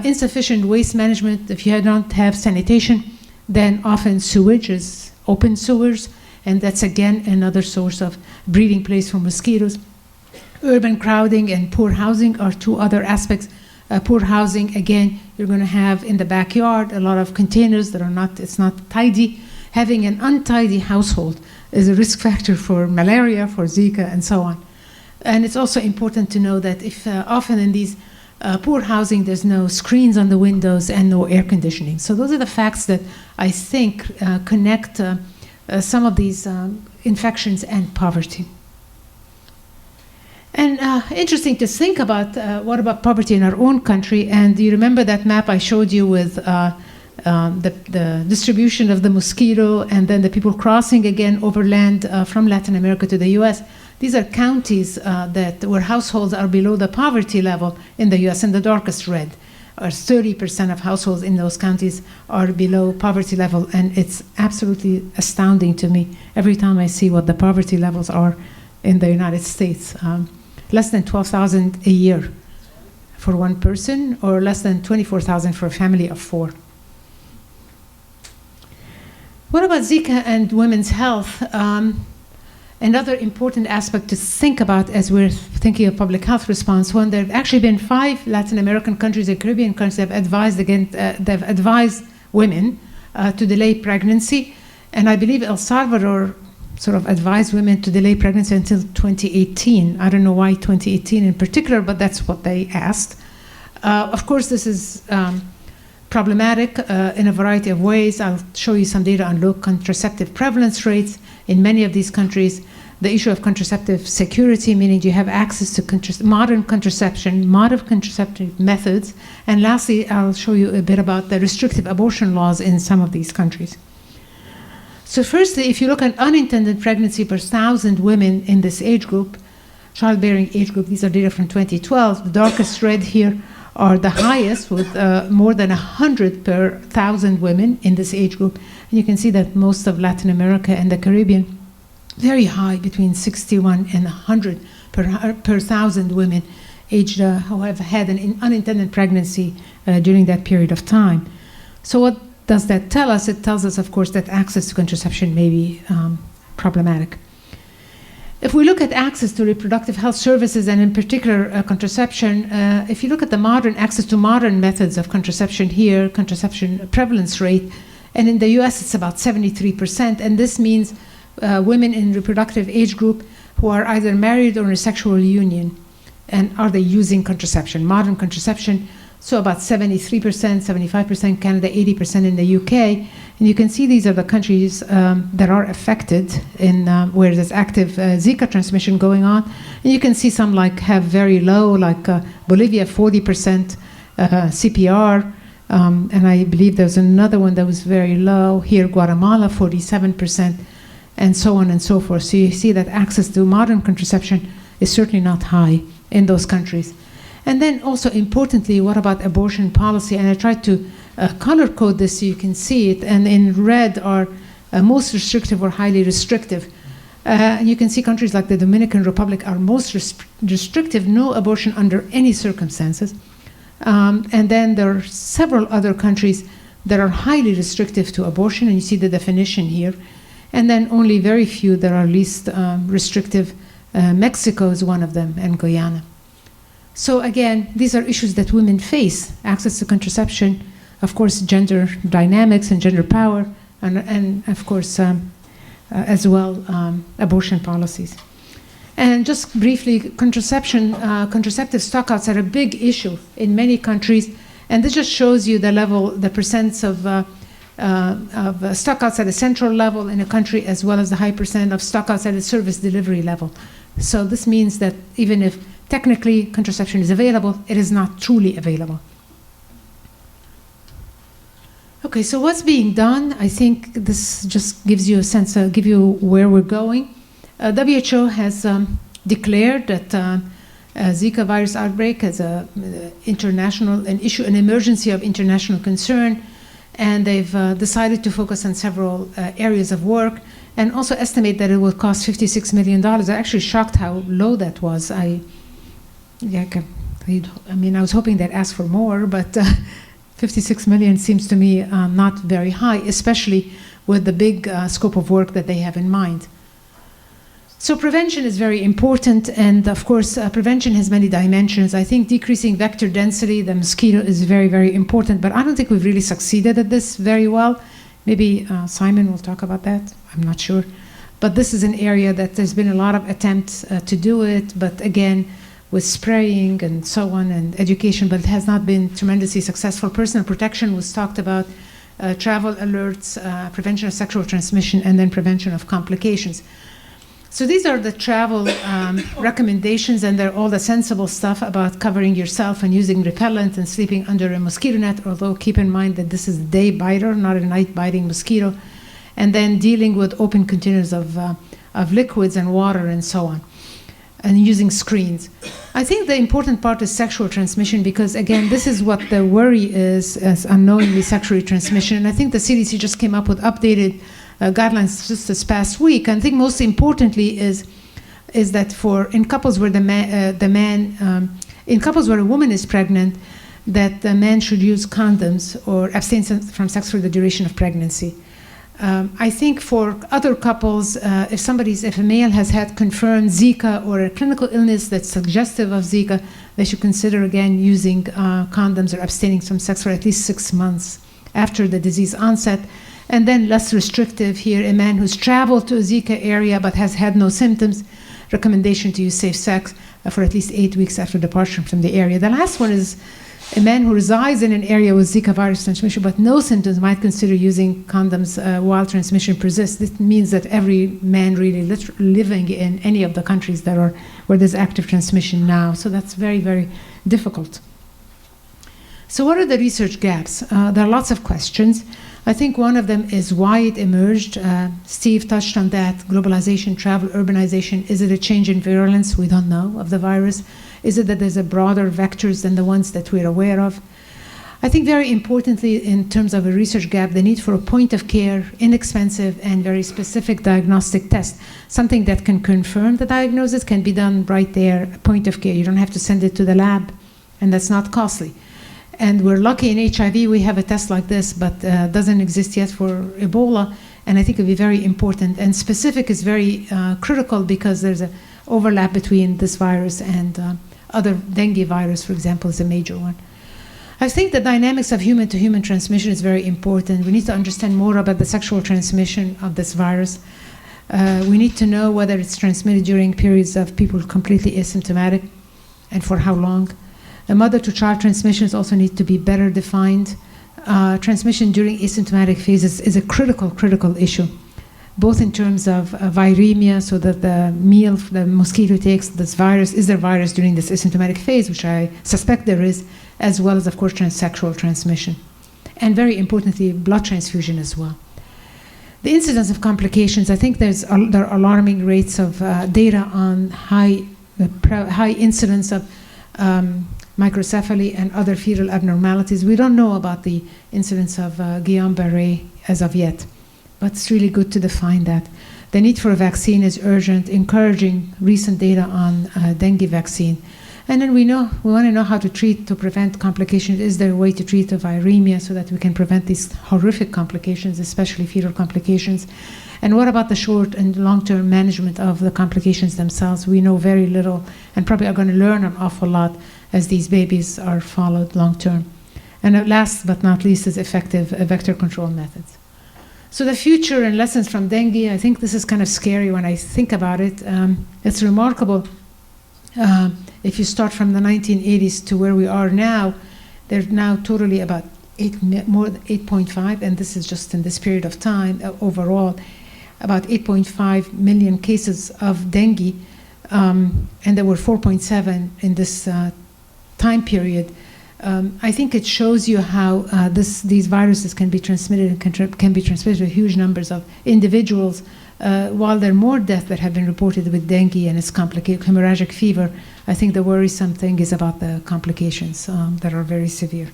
Insufficient waste management. If you don't have sanitation, then often sewage is open sewers, and that's again another source of breeding place for mosquitoes. Urban crowding and poor housing are two other aspects. Poor housing, again, you're going to have in the backyard a lot of containers that it's not tidy. Having an untidy household is a risk factor for malaria, for Zika, and so on. And it's also important to know that if often in these poor housing, there's no screens on the windows and no air conditioning. So those are the facts that I think connect some of these infections and poverty. And interesting to think about what about poverty in our own country. And do you remember that map I showed you with the distribution of the mosquito and then the people crossing again overland from Latin America to the US? These are counties where households are below the poverty level in the US, in the darkest red. Or 30% of households in those counties are below poverty level, and it's absolutely astounding to me every time I see what the poverty levels are in the United States. Less than $12,000 a year for one person, or less than $24,000 for a family of 4. What about Zika and women's health? Another important aspect to think about as we're thinking of public health response, when there have actually been 5 Latin American countries and Caribbean countries that have advised women to delay pregnancy. And I believe El Salvador sort of advised women to delay pregnancy until 2018. I don't know why 2018 in particular, but that's what they asked. Of course, this is problematic in a variety of ways. I'll show you some data on low contraceptive prevalence rates in many of these countries. The issue of contraceptive security, meaning do you have access to modern contraception, modern contraceptive methods. And lastly, I'll show you a bit about the restrictive abortion laws in some of these countries. So firstly, if you look at unintended pregnancy per 1,000 women in this age group, childbearing age group, these are data from 2012, the darkest red here are the highest with more than 100 per 1,000 women in this age group. And you can see that most of Latin America and the Caribbean, very high, between 61 and 100 per 1,000 women aged who have had an unintended pregnancy during that period of time. So what does that tell us? It tells us, of course, that access to contraception may be problematic. If we look at access to reproductive health services, and in particular contraception, if you look at the access to modern methods of contraception here, contraception prevalence rate, and in the US it's about 73%, and this means women in reproductive age group who are either married or in a sexual union, and are they using contraception, modern contraception. So about 73%, 75% Canada, 80% in the UK. And you can see these are the countries that are affected in where there's active Zika transmission going on. And you can see some like have very low, like Bolivia, 40% CPR. And I believe there's another one that was very low. Here, Guatemala, 47%, and so on and so forth. So you see that access to modern contraception is certainly not high in those countries. And then also importantly, what about abortion policy? And I tried to color code this so you can see it. And in red are most restrictive or highly restrictive. You can see countries like the Dominican Republic are most restrictive, no abortion under any circumstances. And then there are several other countries that are highly restrictive to abortion, and you see the definition here. And then only very few that are least restrictive. Mexico is one of them, and Guyana. So again, these are issues that women face: access to contraception, of course, gender dynamics and gender power, and of course, as well, abortion policies. And just briefly, contraceptive stockouts are a big issue in many countries, and this just shows you the level, the percents of stockouts at a central level in a country, as well as the high percent of stockouts at a service delivery level. So this means that even if technically contraception is available, it is not truly available. Okay, so what's being done? I think this just gives you a sense, give you where we're going. WHO has declared that Zika virus outbreak as an emergency of international concern, and they've decided to focus on several areas of work, and also estimate that it will cost $56 million. I'm actually shocked how low that was. I was hoping they'd ask for more, but 56 million seems to me not very high, especially with the big scope of work that they have in mind. So prevention is very important, and of course, prevention has many dimensions. I think decreasing vector density, the mosquito, is very, very important, but I don't think we've really succeeded at this very well. Maybe Simon will talk about that, I'm not sure. But this is an area that there's been a lot of attempts to do it, but again, with spraying and so on, and education, but it has not been tremendously successful. Personal protection was talked about, travel alerts, prevention of sexual transmission, and then prevention of complications. So these are the travel recommendations, and they're all the sensible stuff about covering yourself and using repellent and sleeping under a mosquito net, although keep in mind that this is a day biter, not a night biting mosquito, and then dealing with open containers of liquids and water and so on, and using screens. I think the important part is sexual transmission, because again, this is what the worry is, as unknowingly sexually transmission. And I think the CDC just came up with updated guidelines just this past week. And I think most importantly is that in couples where in couples where a woman is pregnant, that the man should use condoms or abstain from sex for the duration of pregnancy. I think for other couples, if a male has had confirmed Zika or a clinical illness that's suggestive of Zika, they should consider again using condoms or abstaining from sex for at least 6 months after the disease onset. And then less restrictive here, a man who's traveled to a Zika area but has had no symptoms, recommendation to use safe sex for at least 8 weeks after departure from the area. The last one is a man who resides in an area with Zika virus transmission but no symptoms might consider using condoms while transmission persists. This means that every man really living in any of the countries that are where there's active transmission now. So that's very, very difficult. So what are the research gaps? There are lots of questions. I think one of them is why it emerged. Steve touched on that. Globalization, travel, urbanization. Is it a change in virulence? We don't know of the virus. Is it that there's a broader vectors than the ones that we're aware of? I think very importantly, in terms of a research gap, the need for a point of care, inexpensive and very specific diagnostic test. Something that can confirm the diagnosis can be done right there, point of care. You don't have to send it to the lab, and that's not costly. And we're lucky in HIV, we have a test like this, but doesn't exist yet for Ebola, and I think it would be very important. And specific is very critical because there's an overlap between this virus and other dengue virus, for example, is a major one. I think the dynamics of human-to-human transmission is very important. We need to understand more about the sexual transmission of this virus. We need to know whether it's transmitted during periods of people completely asymptomatic and for how long. The mother-to-child transmissions also need to be better defined. Transmission during asymptomatic phases is a critical issue, both in terms of viremia, so that the meal the mosquito takes, this virus, is there virus during this asymptomatic phase, which I suspect there is, as well as, of course, sexual transmission. And very importantly, blood transfusion as well. The incidence of complications, I think there are alarming rates of data on high incidence of microcephaly and other fetal abnormalities. We don't know about the incidence of Guillain-Barré as of yet, but it's really good to define that. The need for a vaccine is urgent, encouraging recent data on dengue vaccine. And then we want to know how to treat to prevent complications. Is there a way to treat the viremia so that we can prevent these horrific complications, especially fetal complications? And what about the short and long-term management of the complications themselves? We know very little and probably are going to learn an awful lot as these babies are followed long-term. And last but not least is effective vector control methods. So the future and lessons from dengue, I think this is kind of scary when I think about it. It's remarkable. If you start from the 1980s to where we are now, there's now totally about 8.5, and this is just in this period of time overall, about 8.5 million cases of dengue, and there were 4.7 in this time period. I think it shows you how these viruses can be transmitted and can be transmitted to huge numbers of individuals. While there are more deaths that have been reported with dengue and its complicated hemorrhagic fever, I think the worrisome thing is about the complications that are very severe.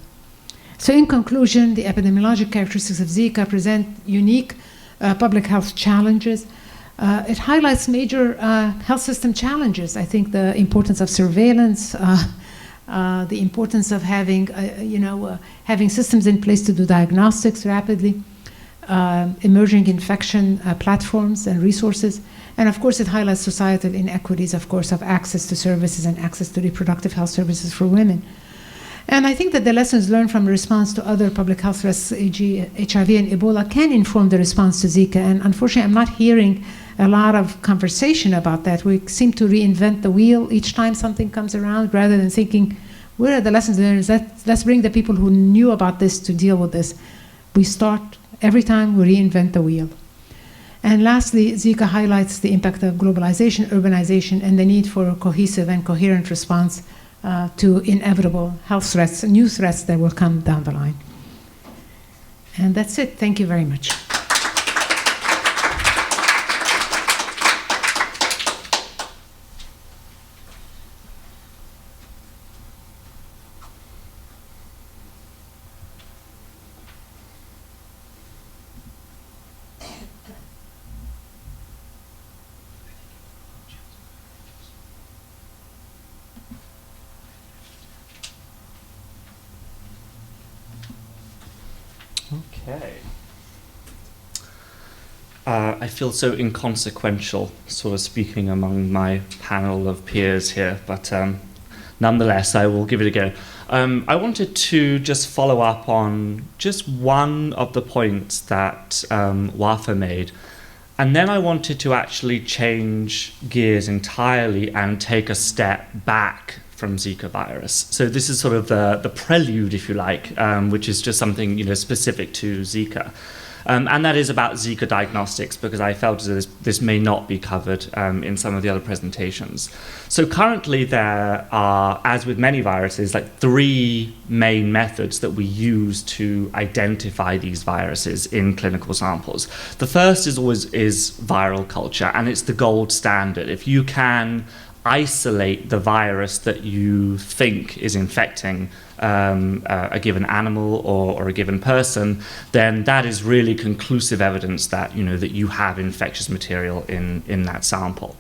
So in conclusion, the epidemiologic characteristics of Zika present unique public health challenges. It highlights major health system challenges. I think the importance of surveillance, the importance of having, having systems in place to do diagnostics rapidly, emerging infection platforms and resources. And of course, it highlights societal inequities, of course, of access to services and access to reproductive health services for women. And I think that the lessons learned from response to other public health threats, e.g. HIV and Ebola, can inform the response to Zika. And unfortunately, I'm not hearing a lot of conversation about that. We seem to reinvent the wheel each time something comes around, rather than thinking, where are the lessons learned? Let's bring the people who knew about this to deal with this. We start every time we reinvent the wheel. And lastly, Zika highlights the impact of globalization, urbanization, and the need for a cohesive and coherent response to inevitable health threats, new threats that will come down the line. And that's it. Thank you very much. Okay. I feel so inconsequential, sort of speaking among my panel of peers here, but nonetheless, I will give it a go. I wanted to just follow up on just one of the points that Wafa made, and then I wanted to actually change gears entirely and take a step back from Zika virus. So this is sort of the prelude, if you like, which is just something specific to Zika. And that is about Zika diagnostics, because I felt that this may not be covered in some of the other presentations. So currently there are, as with many viruses, like 3 main methods that we use to identify these viruses in clinical samples. The first is viral culture, and it's the gold standard. If you can isolate the virus that you think is infecting a given animal or a given person, then that is really conclusive evidence that that you have infectious material in that sample.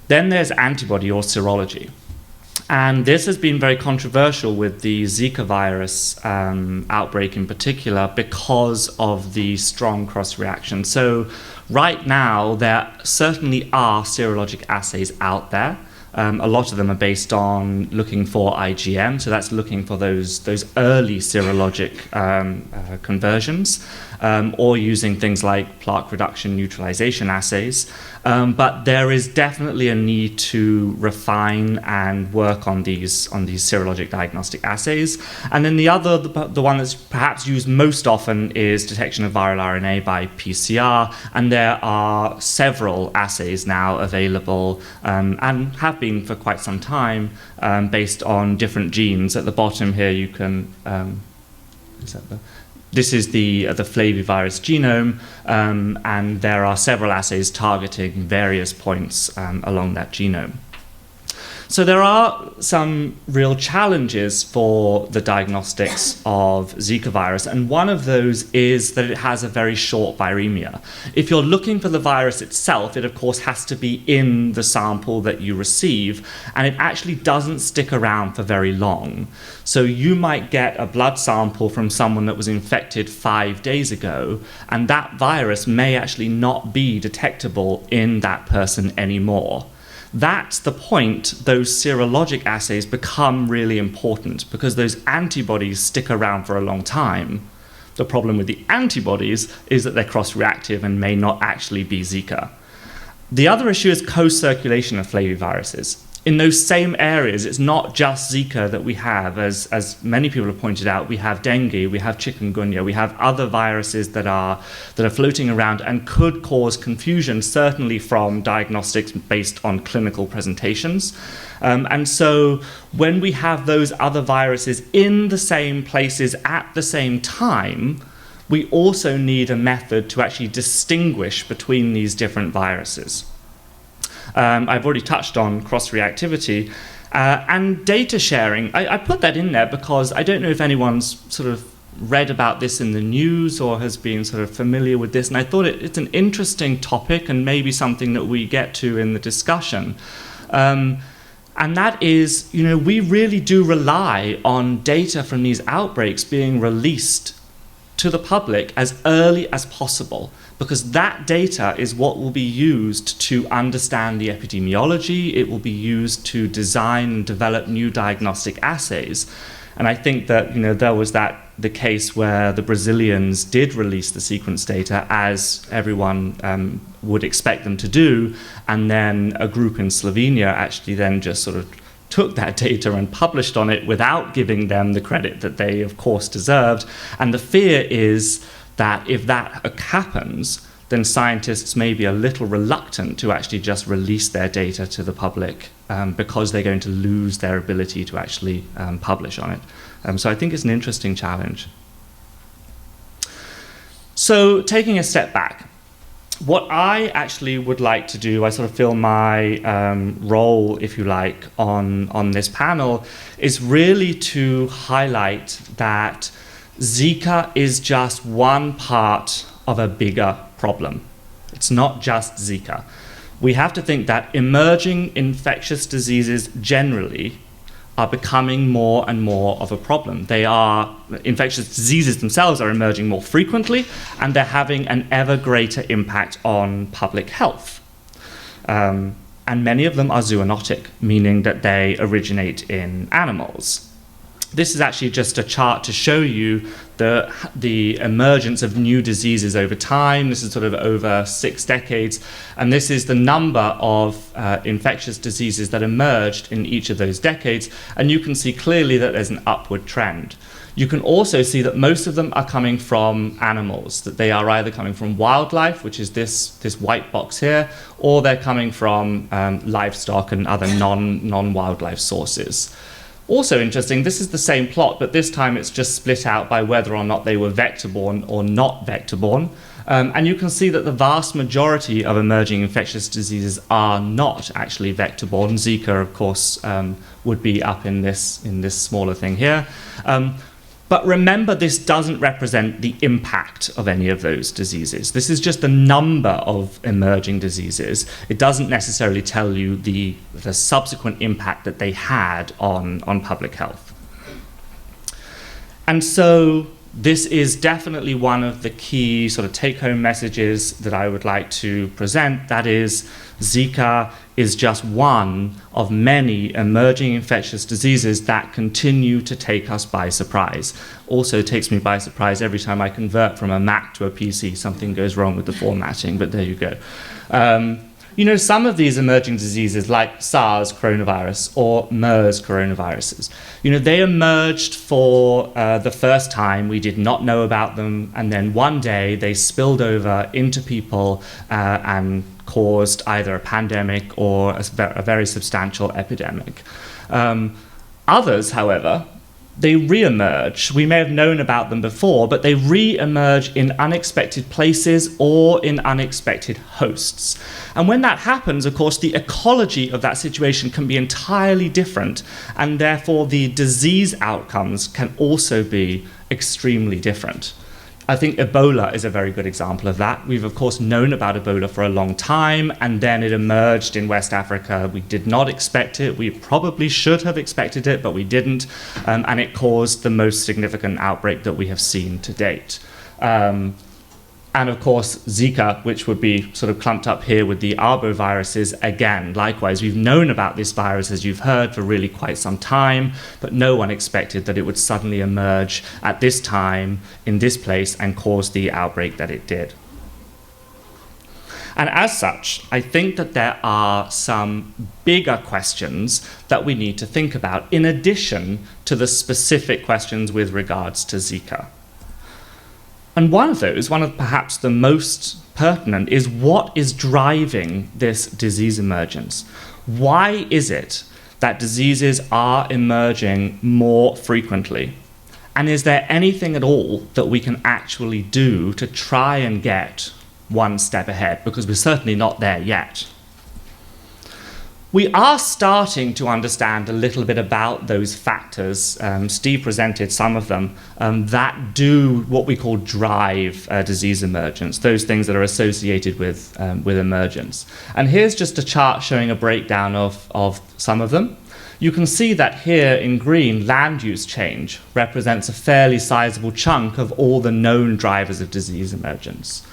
Then there's antibody or serology. And this has been very controversial with the Zika virus outbreak in particular, because of the strong cross-reaction. So right now, there certainly are serologic assays out there. A lot of them are based on looking for IgM, so that's looking for those early serologic conversions. or using things like plaque reduction neutralization assays. But there is definitely a need to refine and work on these serologic diagnostic assays. And then the one that's perhaps used most often is detection of viral RNA by PCR, and there are several assays now available and have been for quite some time based on different genes. At the bottom here you can this is the flavivirus genome, and there are several assays targeting various points along that genome. So there are some real challenges for the diagnostics of Zika virus, and one of those is that it has a very short viremia. If you're looking for the virus itself, it of course has to be in the sample that you receive, and it actually doesn't stick around for very long. So you might get a blood sample from someone that was infected 5 days ago, and that virus may actually not be detectable in that person anymore. That's the point those serologic assays become really important, because those antibodies stick around for a long time. The problem with the antibodies is that they're cross-reactive and may not actually be Zika. The other issue is co-circulation of flaviviruses. In those same areas, it's not just Zika that we have. As many people have pointed out, we have dengue, we have chikungunya, we have other viruses that are floating around and could cause confusion, certainly from diagnostics based on clinical presentations. And so when we have those other viruses in the same places at the same time, we also need a method to actually distinguish between these different viruses. I've already touched on cross-reactivity and data sharing. I put that in there because I don't know if anyone's sort of read about this in the news or has been sort of familiar with this, and I thought it's an interesting topic and maybe something that we get to in the discussion. And that is, we really do rely on data from these outbreaks being released to the public as early as possible, because that data is what will be used to understand the epidemiology. It will be used to design and develop new diagnostic assays. And I think that there was the case where the Brazilians did release the sequence data, as everyone would expect them to do, and then a group in Slovenia actually then just sort of took that data and published on it without giving them the credit that they, of course, deserved. And the fear is that if that happens, then scientists may be a little reluctant to actually just release their data to the public because they're going to lose their ability to actually publish on it. So I think it's an interesting challenge. So taking a step back, what I actually would like to do, I sort of feel my role, if you like, on this panel is really to highlight that Zika is just one part of a bigger problem. It's not just Zika. We have to think that emerging infectious diseases generally are becoming more and more of a problem. Infectious diseases themselves are emerging more frequently, and they're having an ever greater impact on public health. And many of them are zoonotic, meaning that they originate in animals. This is actually just a chart to show you the emergence of new diseases over time. This is sort of over 6 decades, and this is the number of infectious diseases that emerged in each of those decades, and you can see clearly that there's an upward trend. You can also see that most of them are coming from animals, that they are either coming from wildlife, which is this white box here, or they're coming from livestock and other non-wildlife sources. Also interesting, this is the same plot, but this time it's just split out by whether or not they were vector-borne or not vector-borne. And you can see that the vast majority of emerging infectious diseases are not actually vector-borne. Zika, of course, would be up in this smaller thing here. But remember, this doesn't represent the impact of any of those diseases. This is just the number of emerging diseases. It doesn't necessarily tell you the subsequent impact that they had on public health. And so this is definitely one of the key sort of take-home messages that I would like to present. That is, Zika is just one of many emerging infectious diseases that continue to take us by surprise. Also takes me by surprise every time I convert from a Mac to a PC. Something goes wrong with the formatting, but there you go. You know, some of these emerging diseases like SARS coronavirus or MERS coronaviruses, you know, they emerged for the first time. We did not know about them. And then one day they spilled over into people and caused either a pandemic or a very substantial epidemic. Others, however, they re-emerge. We may have known about them before, but they re-emerge in unexpected places or in unexpected hosts. And when that happens, of course, the ecology of that situation can be entirely different, and therefore the disease outcomes can also be extremely different. I think Ebola is a very good example of that. We've, of course, known about Ebola for a long time, and then it emerged in West Africa. We did not expect it. We probably should have expected it, but we didn't, and it caused the most significant outbreak that we have seen to date. And of course, Zika, which would be sort of clumped up here with the arboviruses, again, likewise, we've known about this virus, as you've heard, for really quite some time, but no one expected that it would suddenly emerge at this time, in this place, and cause the outbreak that it did. And as such, I think that there are some bigger questions that we need to think about, in addition to the specific questions with regards to Zika. And one of those, one of perhaps the most pertinent, is what is driving this disease emergence? Why is it that diseases are emerging more frequently? And is there anything at all that we can actually do to try and get one step ahead? Because we're certainly not there yet. We are starting to understand a little bit about those factors. Steve presented some of them that do what we call drive disease emergence, those things that are associated with emergence. And here's just a chart showing a breakdown of some of them. You can see that here in green, land use change represents a fairly sizable chunk of all the known drivers of disease emergence.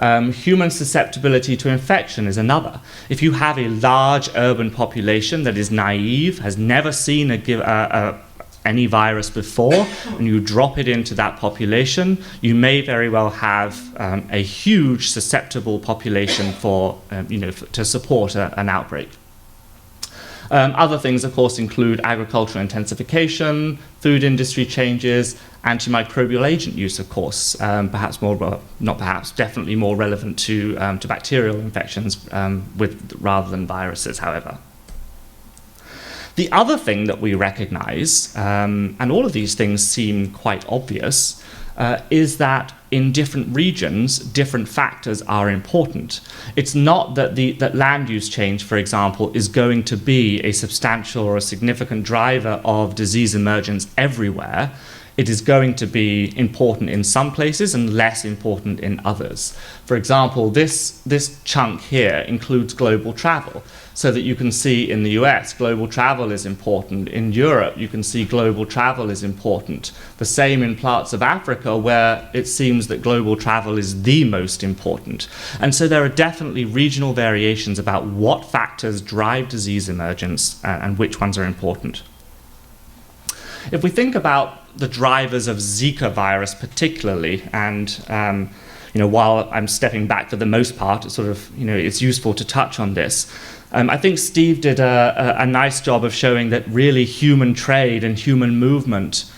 Human susceptibility to infection is another. If you have a large urban population that is naive, has never seen any virus before, and you drop it into that population, you may very well have a huge susceptible population to support an outbreak. Other things, of course, include agricultural intensification, food industry changes, antimicrobial agent use, of course, perhaps more, well, not perhaps, definitely more relevant to bacterial infections rather than viruses, however. The other thing that we recognize, and all of these things seem quite obvious, is that in different regions, different factors are important. It's not that that land use change, for example, is going to be a substantial or a significant driver of disease emergence everywhere. It is going to be important in some places and less important in others. For example, this chunk here includes global travel, so that you can see in the US, global travel is important. In Europe, you can see global travel is important. The same in parts of Africa, where it seems that global travel is the most important. And so there are definitely regional variations about what factors drive disease emergence and which ones are important. If we think about the drivers of Zika virus particularly, and while I'm stepping back for the most part, it's it's useful to touch on this. I think Steve did a nice job of showing that really human trade and human movement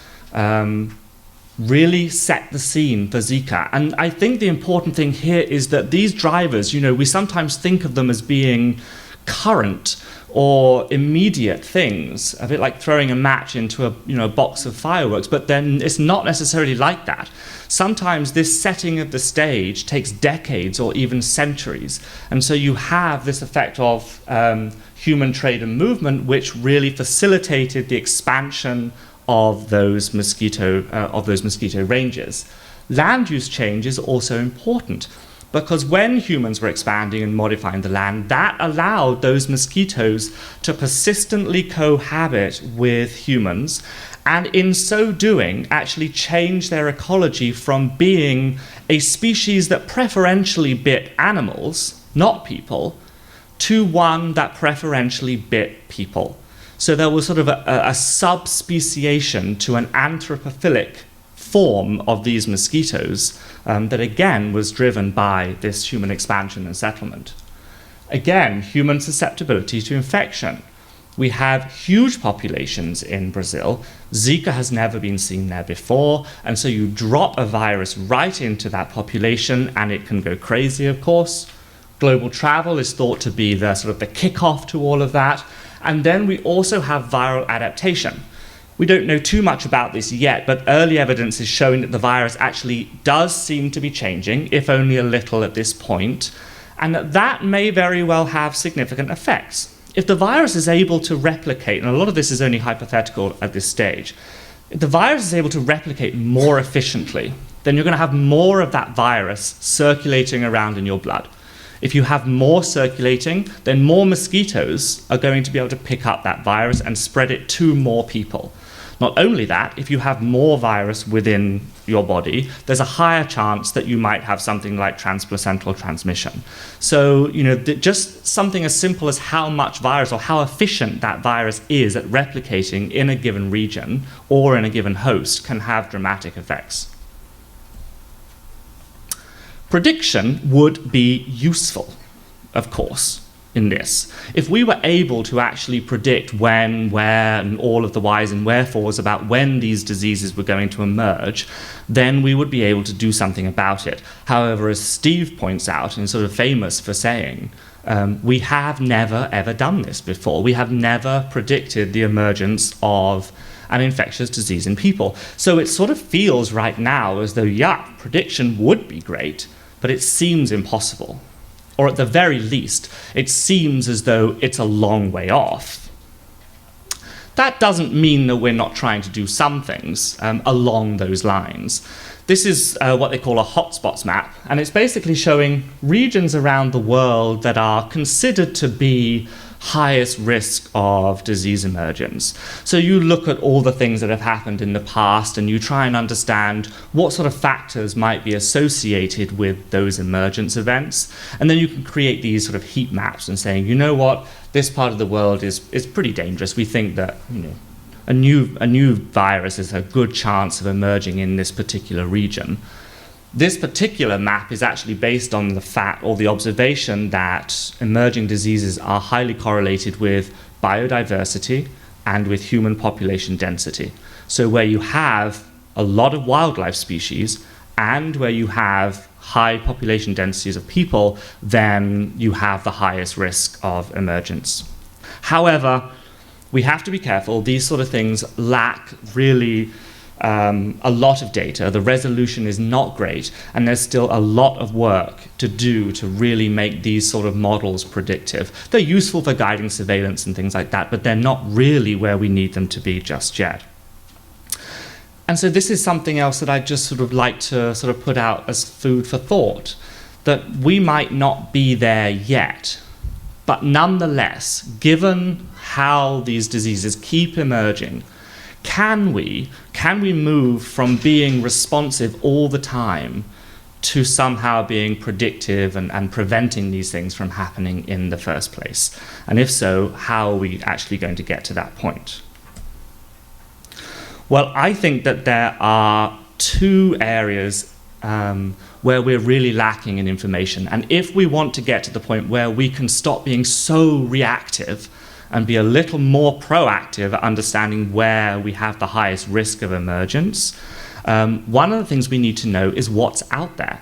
really set the scene for Zika. And I think the important thing here is that these drivers, we sometimes think of them as being current or immediate things, a bit like throwing a match into a box of fireworks, but then it's not necessarily like that. Sometimes this setting of the stage takes decades or even centuries, and so you have this effect of human trade and movement, which really facilitated the expansion of those mosquito ranges. Land use change is also important, because when humans were expanding and modifying the land, that allowed those mosquitoes to persistently cohabit with humans and in so doing actually change their ecology from being a species that preferentially bit animals, not people, to one that preferentially bit people. So there was sort of a subspeciation to an anthropophilic form of these mosquitoes that again was driven by this human expansion and settlement. Again, human susceptibility to infection. We have huge populations in Brazil. Zika has never been seen there before, and so you drop a virus right into that population and it can go crazy, of course. Global travel is thought to be the sort of the kickoff to all of that. And then we also have viral adaptation. We don't know too much about this yet, but early evidence is showing that the virus actually does seem to be changing, if only a little at this point, and that may very well have significant effects. If the virus is able to replicate, and a lot of this is only hypothetical at this stage, if the virus is able to replicate more efficiently, then you're going to have more of that virus circulating around in your blood. If you have more circulating, then more mosquitoes are going to be able to pick up that virus and spread it to more people. Not only that, if you have more virus within your body, there's a higher chance that you might have something like transplacental transmission. So, just something as simple as how much virus or how efficient that virus is at replicating in a given region or in a given host can have dramatic effects. Prediction would be useful, of course, in this. If we were able to actually predict when, where, and all of the whys and wherefores about when these diseases were going to emerge, then we would be able to do something about it. However, as Steve points out, and is sort of famous for saying, we have never, ever done this before. We have never predicted the emergence of an infectious disease in people. So it sort of feels right now as though, prediction would be great, but it seems impossible. Or at the very least, it seems as though it's a long way off. That doesn't mean that we're not trying to do some things along those lines. This is what they call a hotspots map, and it's basically showing regions around the world that are considered to be highest risk of disease emergence. So you look at all the things that have happened in the past and you try and understand what sort of factors might be associated with those emergence events. And then you can create these sort of heat maps and saying, you know what, this part of the world is pretty dangerous. We think that a new virus is a good chance of emerging in this particular region. This particular map is actually based on the fact or the observation that emerging diseases are highly correlated with biodiversity and with human population density. So where you have a lot of wildlife species and where you have high population densities of people, then you have the highest risk of emergence. However, we have to be careful. These sort of things lack really a lot of data. The resolution is not great, and there's still a lot of work to do to really make these sort of models predictive. They're useful for guiding surveillance and things like that, but they're not really where we need them to be just yet. And so this is something else that I'd just sort of like to sort of put out as food for thought, that we might not be there yet, but nonetheless, given how these diseases keep emerging, can we move from being responsive all the time to somehow being predictive and preventing these things from happening in the first place? And if so, how are we actually going to get to that point? Well, I think that there are two areas where we're really lacking in information. And if we want to get to the point where we can stop being so reactive and be a little more proactive at understanding where we have the highest risk of emergence, one of the things we need to know is what's out there.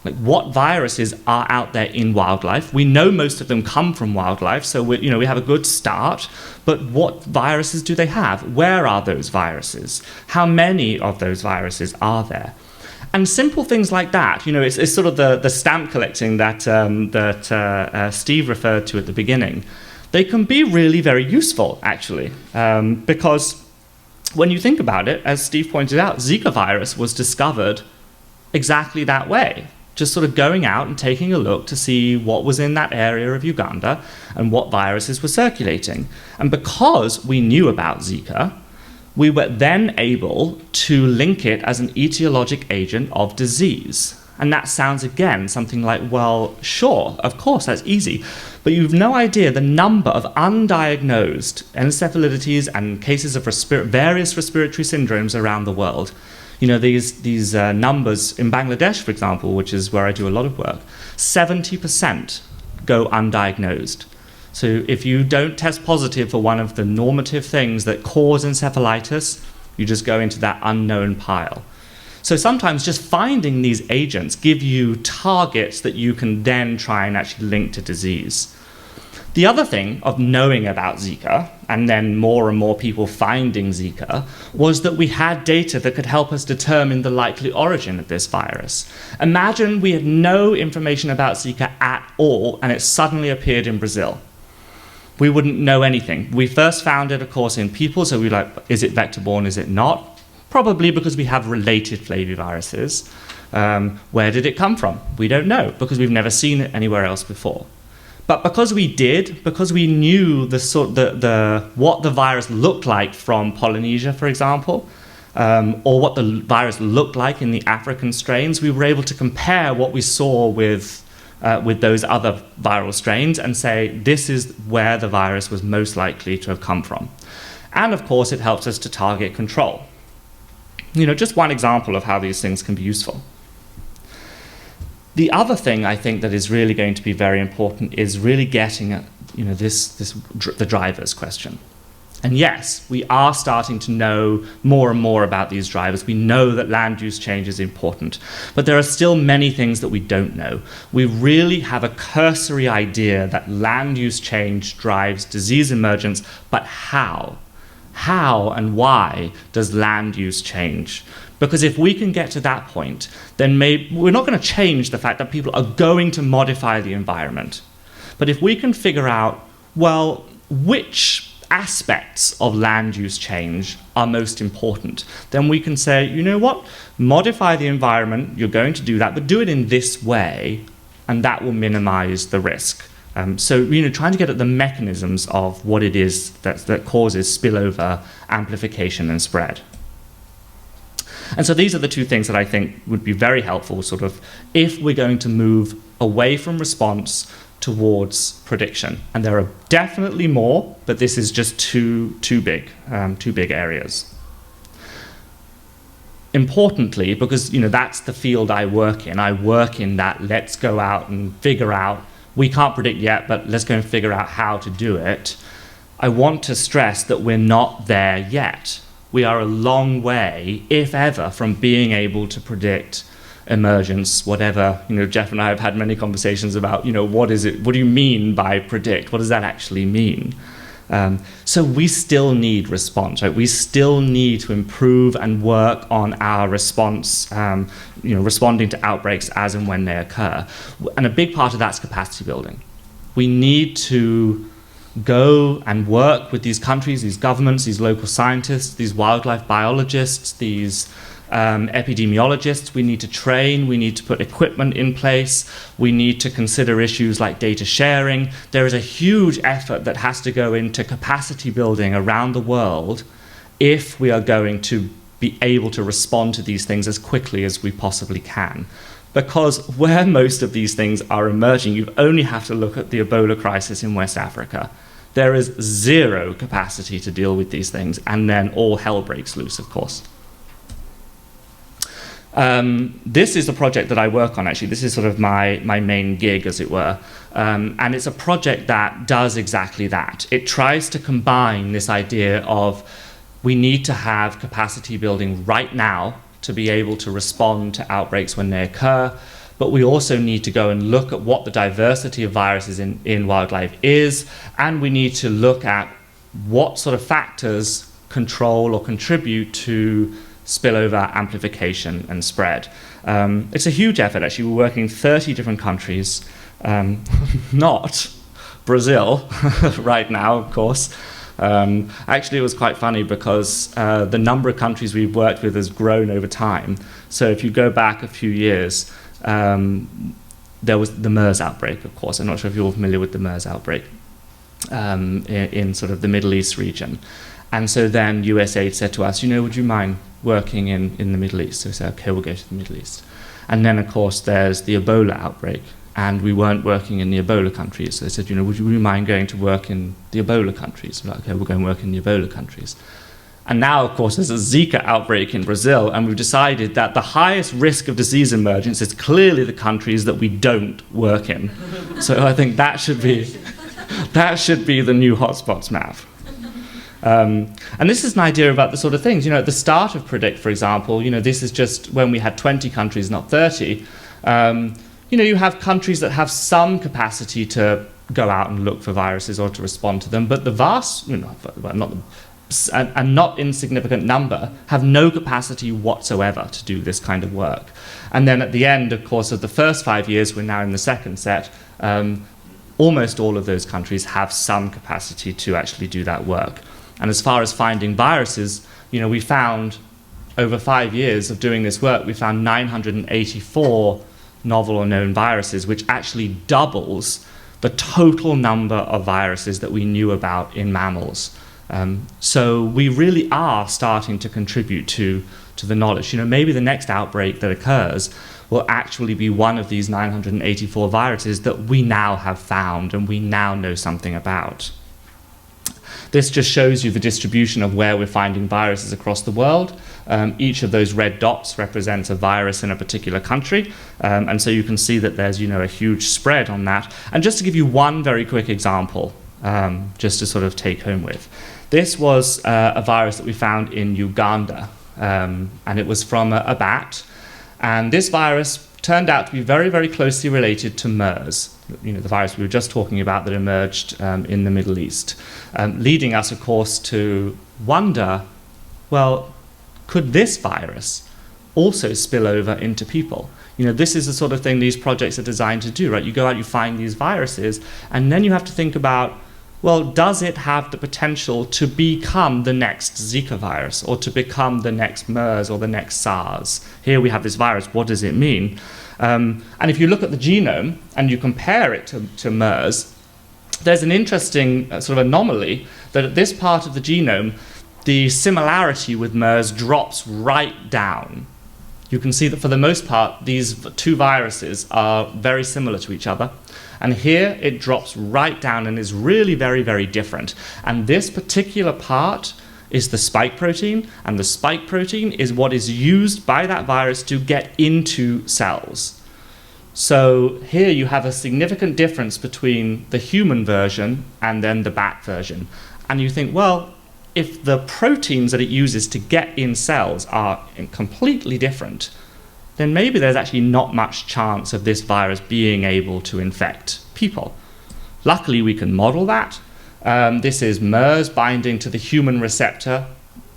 Like, what viruses are out there in wildlife? We know most of them come from wildlife, so we have a good start, but what viruses do they have? Where are those viruses? How many of those viruses are there? And simple things like that, it's sort of the stamp collecting that Steve referred to at the beginning. They can be really very useful, actually, because when you think about it, as Steve pointed out, Zika virus was discovered exactly that way. Just sort of going out and taking a look to see what was in that area of Uganda and what viruses were circulating. And because we knew about Zika, we were then able to link it as an etiologic agent of disease. And that sounds, again, something like, well, sure, of course, that's easy. But you've no idea the number of undiagnosed encephalitis and cases of various respiratory syndromes around the world. You know, these numbers in Bangladesh, for example, which is where I do a lot of work, 70% go undiagnosed. So if you don't test positive for one of the normative things that cause encephalitis, you just go into that unknown pile. So sometimes just finding these agents give you targets that you can then try and actually link to disease. The other thing of knowing about Zika, and then more and more people finding Zika, was that we had data that could help us determine the likely origin of this virus. Imagine we had no information about Zika at all, and it suddenly appeared in Brazil. We wouldn't know anything. We first found it, of course, in people, so we're like, is it vector-borne, is it not? Probably because we have related flaviviruses. Where did it come from? We don't know, because we've never seen it anywhere else before. But because we knew what the virus looked like from Polynesia, for example, or what the virus looked like in the African strains, we were able to compare what we saw with those other viral strains and say, this is where the virus was most likely to have come from. And of course, it helps us to target control. You know, just one example of how these things can be useful. The other thing I think that is really going to be very important is really getting at, you know, the drivers question. And yes, we are starting to know more and more about these drivers. We know that land use change is important, but there are still many things that we don't know. We really have a cursory idea that land use change drives disease emergence, but how? How and why does land use change? Because if we can get to that point, then we're not going to change the fact that people are going to modify the environment. But if we can figure out, well, which aspects of land use change are most important, then we can say, you know what, modify the environment, you're going to do that, but do it in this way, and that will minimize the risk. So, you know, trying to get at the mechanisms of what it is that causes spillover, amplification, and spread. And so these are the two things that I think would be very helpful, sort of, if we're going to move away from response towards prediction. And there are definitely more, but this is just two big areas. Importantly, because, you know, that's the field I work in that let's go out and figure out, we can't predict yet, but let's go and figure out how to do it. I want to stress that we're not there yet. We are a long way, if ever, from being able to predict emergence, whatever. You know, Jeff and I have had many conversations about, you know, what is it? What do you mean by predict? What does that actually mean? So we still need response, right? We still need to improve and work on our response, you know, responding to outbreaks as and when they occur. And a big part of that's capacity building. We need to go and work with these countries, these governments, these local scientists, these wildlife biologists, these epidemiologists. We need to train, we need to put equipment in place, we need to consider issues like data sharing. There is a huge effort that has to go into capacity building around the world if we are going to be able to respond to these things as quickly as we possibly can. Because where most of these things are emerging, you only have to look at the Ebola crisis in West Africa. There is zero capacity to deal with these things, and then all hell breaks loose, of course. This is a project that I work on, actually. This is sort of my main gig, as it were. And it's a project that does exactly that. It tries to combine this idea of we need to have capacity building right now to be able to respond to outbreaks when they occur, but we also need to go and look at what the diversity of viruses in wildlife is, and we need to look at what sort of factors control or contribute to spillover, amplification, and spread. It's a huge effort, actually. We're working in 30 different countries, not Brazil right now, of course. Actually, it was quite funny because the number of countries we've worked with has grown over time. So if you go back a few years, there was the MERS outbreak, of course. I'm not sure if you're familiar with the MERS outbreak in sort of the Middle East region. And so then USAID said to us, would you mind working in the Middle East? So we said, okay, we'll go to the Middle East. And then, of course, there's the Ebola outbreak, and we weren't working in the Ebola countries. So they said, would you mind going to work in the Ebola countries? We're like, okay, we'll go and work in the Ebola countries. And now, of course, there's a Zika outbreak in Brazil, and we've decided that the highest risk of disease emergence is clearly the countries that we don't work in. So I think that should be the new hotspots map. And this is an idea about the sort of things, at the start of PREDICT, for example, this is just when we had 20 countries, not 30. You have countries that have some capacity to go out and look for viruses or to respond to them, but the vast, not insignificant number have no capacity whatsoever to do this kind of work. And then at the end, of course, of the first 5 years, we're now in the second set, almost all of those countries have some capacity to actually do that work. And as far as finding viruses, we found, over 5 years of doing this work, we found 984 novel or known viruses, which actually doubles the total number of viruses that we knew about in mammals. So we really are starting to contribute to the knowledge. Maybe the next outbreak that occurs will actually be one of these 984 viruses that we now have found and we now know something about. This just shows you the distribution of where we're finding viruses across the world. Each of those red dots represents a virus in a particular country. And so you can see that there's, a huge spread on that. And just to give you one very quick example, just to sort of take home with. This was a virus that we found in Uganda, and it was from a bat. And this virus turned out to be very, very closely related to MERS, the virus we were just talking about that emerged in the Middle East, leading us, of course, to wonder, well, could this virus also spill over into people? This is the sort of thing these projects are designed to do, right? You go out, you find these viruses, and then you have to think about, well, does it have the potential to become the next Zika virus or to become the next MERS or the next SARS? Here we have this virus, what does it mean? And if you look at the genome and you compare it to MERS, there's an interesting sort of anomaly that at this part of the genome, the similarity with MERS drops right down. You can see that for the most part, these two viruses are very similar to each other. And here it drops right down and is really very, very different. And this particular part is the spike protein, and the spike protein is what is used by that virus to get into cells. So here you have a significant difference between the human version and then the bat version. And you think, well, if the proteins that it uses to get in cells are completely different, then maybe there's actually not much chance of this virus being able to infect people. Luckily, we can model that. This is MERS binding to the human receptor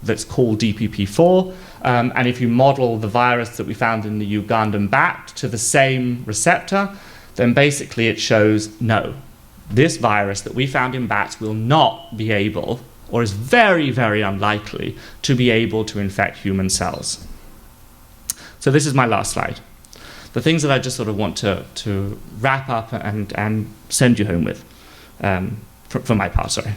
that's called DPP4. And if you model the virus that we found in the Ugandan bat to the same receptor, then basically it shows, no, this virus that we found in bats will not be able, or is very, very unlikely, to be able to infect human cells. So this is my last slide. The things that I just sort of want to wrap up and send you home with, for my part, sorry.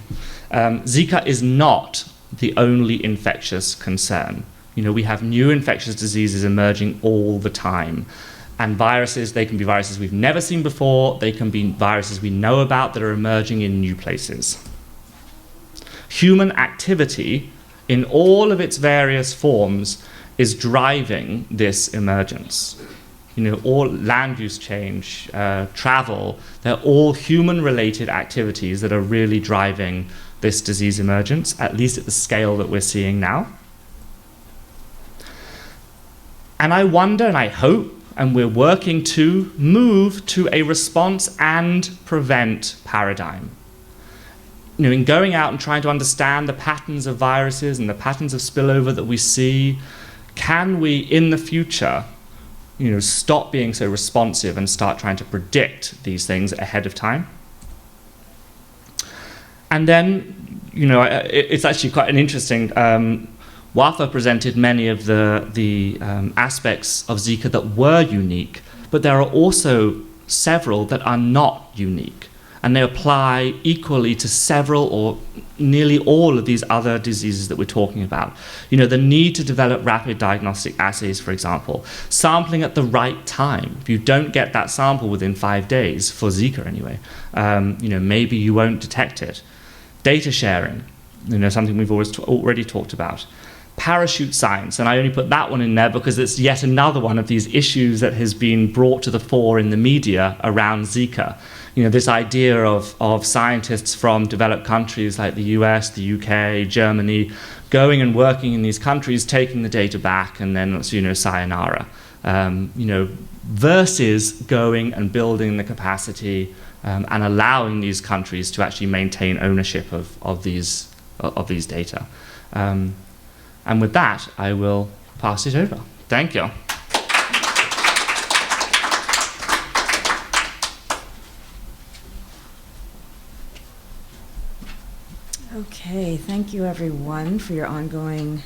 Zika is not the only infectious concern. We have new infectious diseases emerging all the time. And viruses, they can be viruses we've never seen before. They can be viruses we know about that are emerging in new places. Human activity in all of its various forms is driving this emergence. All land use change, travel, they're all human-related activities that are really driving this disease emergence, at least at the scale that we're seeing now. And I wonder, and I hope, and we're working to move to a response and prevent paradigm. In going out and trying to understand the patterns of viruses and the patterns of spillover that we see, can we, in the future, stop being so responsive and start trying to predict these things ahead of time? And then, it's actually quite an interesting, Wafa presented many of the aspects of Zika that were unique, but there are also several that are not unique. and they apply equally to several or nearly all of these other diseases that we're talking about. You know, the need to develop rapid diagnostic assays, for example, sampling at the right time. If you don't get that sample within 5 days, for Zika anyway, you know, maybe you won't detect it. Data sharing, you know, something we've already talked about. Parachute science, and I only put that one in there because it's yet another one of these issues that has been brought to the fore in the media around Zika. You know, this idea of scientists from developed countries like the US, the UK, Germany, going and working in these countries, taking the data back, and then, you know, sayonara. You know, versus going and building the capacity and allowing these countries to actually maintain ownership of these data. And with that, I will pass it over. Thank you. Okay, thank you everyone for your ongoing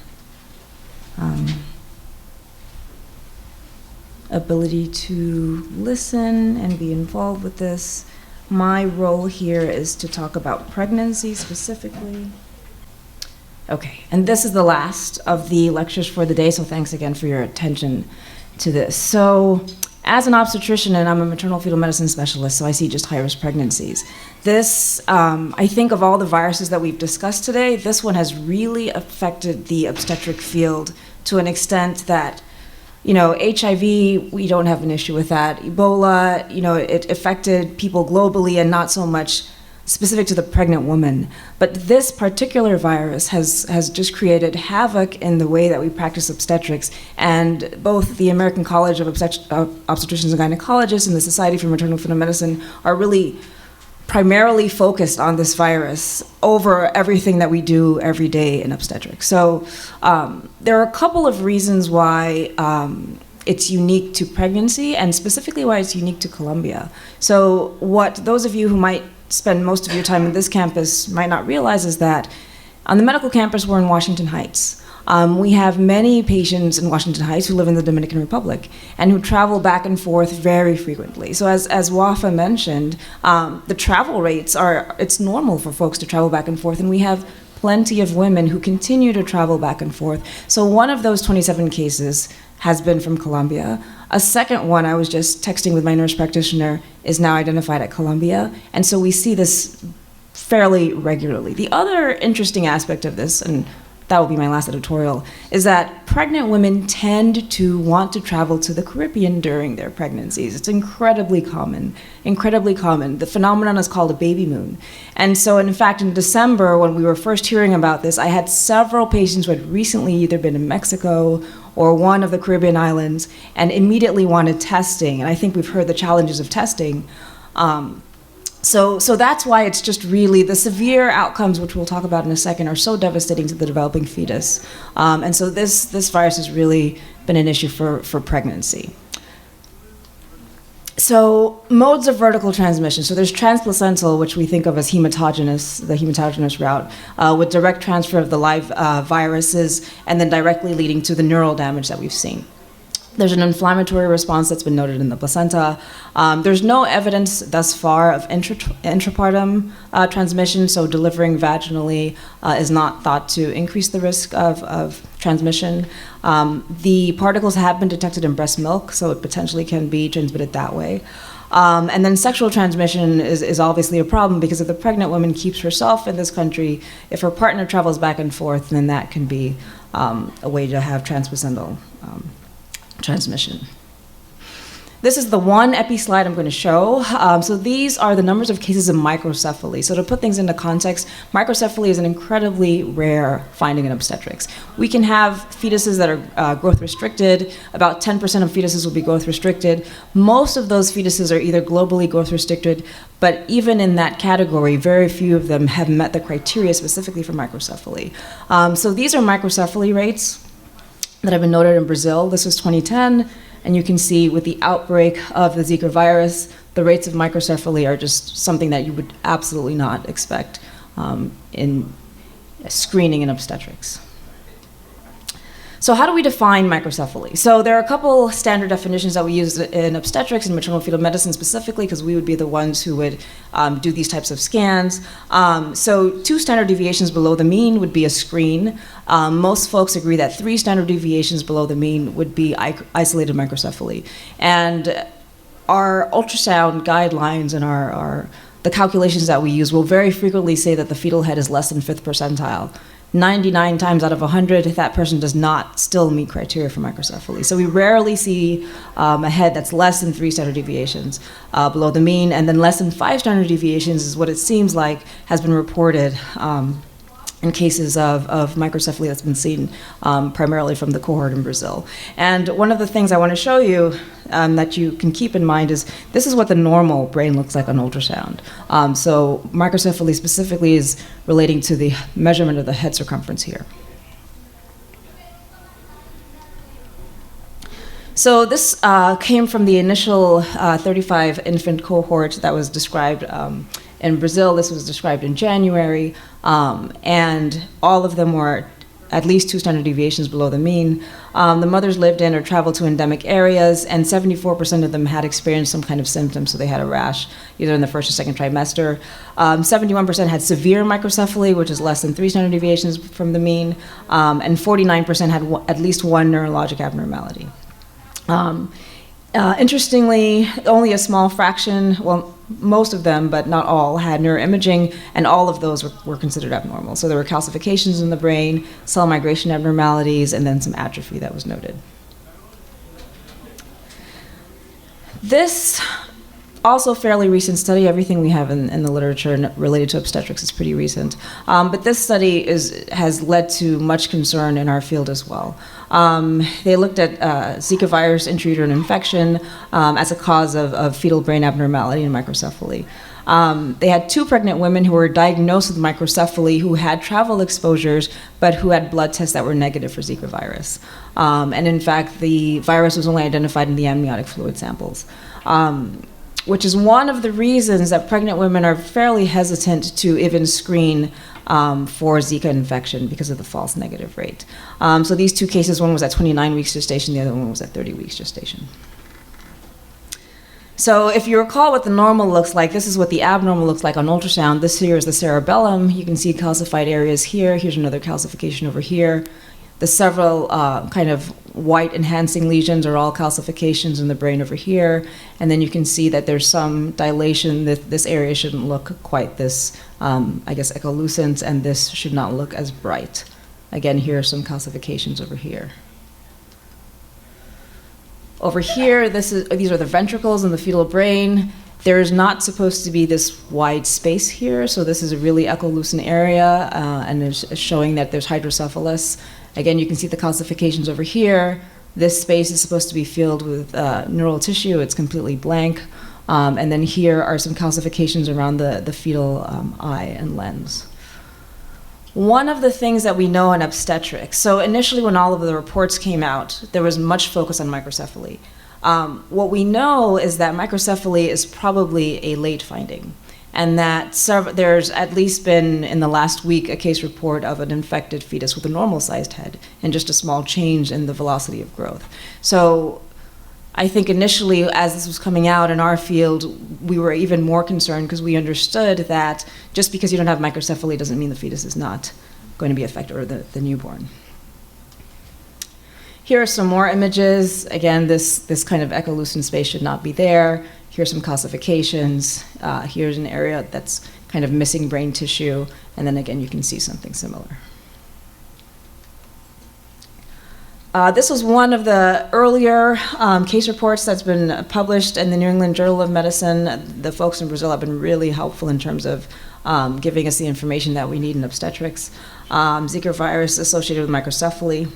ability to listen and be involved with this. My role here is to talk about pregnancy specifically. Okay, and this is the last of the lectures for the day, so thanks again for your attention to this. So, as an obstetrician, and I'm a maternal fetal medicine specialist, so I see just high-risk pregnancies. This, I think of all the viruses that we've discussed today, this one has really affected the obstetric field to an extent that, you know, HIV, we don't have an issue with that. Ebola, you know, it affected people globally and not so much specific to the pregnant woman. But this particular virus has just created havoc in the way that we practice obstetrics. And both the American College of Obstetricians and Gynecologists and the Society for Maternal Fetal Medicine are really primarily focused on this virus over everything that we do every day in obstetrics. So there are a couple of reasons why it's unique to pregnancy, and specifically why it's unique to Colombia. So what those of you who might spend most of your time in this campus might not realize is that on the medical campus, we're in Washington Heights. We have many patients in Washington Heights who live in the Dominican Republic and who travel back and forth very frequently. So as Wafa mentioned, the travel rates it's normal for folks to travel back and forth, and we have plenty of women who continue to travel back and forth. So one of those 27 cases has been from Colombia. A second one, I was just texting with my nurse practitioner, is now identified at Colombia. And so we see this fairly regularly. The other interesting aspect of this, and that will be my last editorial, is that pregnant women tend to want to travel to the Caribbean during their pregnancies. It's incredibly common, incredibly common. The phenomenon is called a baby moon. And so in fact, in December, when we were first hearing about this, I had several patients who had recently either been in Mexico or one of the Caribbean islands and immediately wanted testing. And I think we've heard the challenges of testing. So that's why it's just really, the severe outcomes, which we'll talk about in a second, are so devastating to the developing fetus. And so this virus has really been an issue for pregnancy. So modes of vertical transmission. So there's transplacental, which we think of as hematogenous, the hematogenous route, with direct transfer of the live viruses and then directly leading to the neural damage that we've seen. There's an inflammatory response that's been noted in the placenta. There's no evidence thus far of intrapartum transmission, so delivering vaginally is not thought to increase the risk of transmission. The particles have been detected in breast milk, so it potentially can be transmitted that way. And then sexual transmission is obviously a problem, because if the pregnant woman keeps herself in this country, if her partner travels back and forth, then that can be a way to have transplacental transmission. This is the one epi slide I'm going to show. So these are the numbers of cases of microcephaly. So to put things into context, microcephaly is an incredibly rare finding in obstetrics. We can have fetuses that are growth restricted. About 10% of fetuses will be growth restricted. Most of those fetuses are either globally growth restricted, but even in that category, very few of them have met the criteria specifically for microcephaly. So these are microcephaly rates that have been noted in Brazil. This was 2010, and you can see with the outbreak of the Zika virus, the rates of microcephaly are just something that you would absolutely not expect in screening in obstetrics. So how do we define microcephaly? So there are a couple standard definitions that we use in obstetrics and maternal fetal medicine specifically, because we would be the ones who would do these types of scans. So 2 standard deviations below the mean would be a screen. Most folks agree that 3 standard deviations below the mean would be isolated microcephaly. And our ultrasound guidelines and the calculations that we use will very frequently say that the fetal head is less than 5th percentile. 99 times out of 100, that person does not still meet criteria for microcephaly. So we rarely see a head that's less than 3 standard deviations below the mean, and then less than 5 standard deviations is what it seems like has been reported in cases of microcephaly that's been seen primarily from the cohort in Brazil. And one of the things I want to show you that you can keep in mind is this is what the normal brain looks like on ultrasound. So microcephaly specifically is relating to the measurement of the head circumference here. So this came from the initial 35 infant cohort that was described in Brazil. This was described in January, and all of them were at least 2 standard deviations below the mean. The mothers lived in or traveled to endemic areas, and 74% of them had experienced some kind of symptoms. So they had a rash either in the 1st or 2nd trimester. 71% had severe microcephaly, which is less than 3 standard deviations from the mean, and 49% had at least 1 neurologic abnormality. Interestingly, only a small fraction, well, most of them, but not all, had neuroimaging, and all of those were considered abnormal. So there were calcifications in the brain, cell migration abnormalities, and then some atrophy that was noted. This also fairly recent study. Everything we have in the literature related to obstetrics is pretty recent. But this study has led to much concern in our field as well. They looked at Zika virus intrauterine infection as a cause of fetal brain abnormality and microcephaly. They had 2 pregnant women who were diagnosed with microcephaly who had travel exposures, but who had blood tests that were negative for Zika virus. And in fact, the virus was only identified in the amniotic fluid samples. Which is one of the reasons that pregnant women are fairly hesitant to even screen for Zika infection because of the false negative rate. So these 2 cases, one was at 29 weeks gestation, the other one was at 30 weeks gestation. So if you recall what the normal looks like, this is what the abnormal looks like on ultrasound. This here is the cerebellum. You can see calcified areas here. Here's another calcification over here. The several kind of white enhancing lesions are all calcifications in the brain over here. And then you can see that there's some dilation. That this area shouldn't look quite this, I guess, echolucent, and this should not look as bright. Again, here are some calcifications over here. Over here, these are the ventricles in the fetal brain. There's not supposed to be this wide space here, so this is a really echolucent area, and it's showing that there's hydrocephalus. Again, you can see the calcifications over here. This space is supposed to be filled with neural tissue. It's completely blank. And then here are some calcifications around the fetal eye and lens. One of the things that we know in obstetrics, so initially when all of the reports came out, there was much focus on microcephaly. What we know is that microcephaly is probably a late finding, and that there's at least been, in the last week, a case report of an infected fetus with a normal-sized head and just a small change in the velocity of growth. So I think initially, as this was coming out in our field, we were even more concerned because we understood that just because you don't have microcephaly doesn't mean the fetus is not going to be affected, or the newborn. Here are some more images. Again, this kind of echolucent space should not be there. Here's some calcifications. Here's an area that's kind of missing brain tissue. And then again, you can see something similar. This was one of the earlier case reports that's been published in the New England Journal of Medicine. The folks in Brazil have been really helpful in terms of giving us the information that we need in obstetrics. Zika virus associated with microcephaly.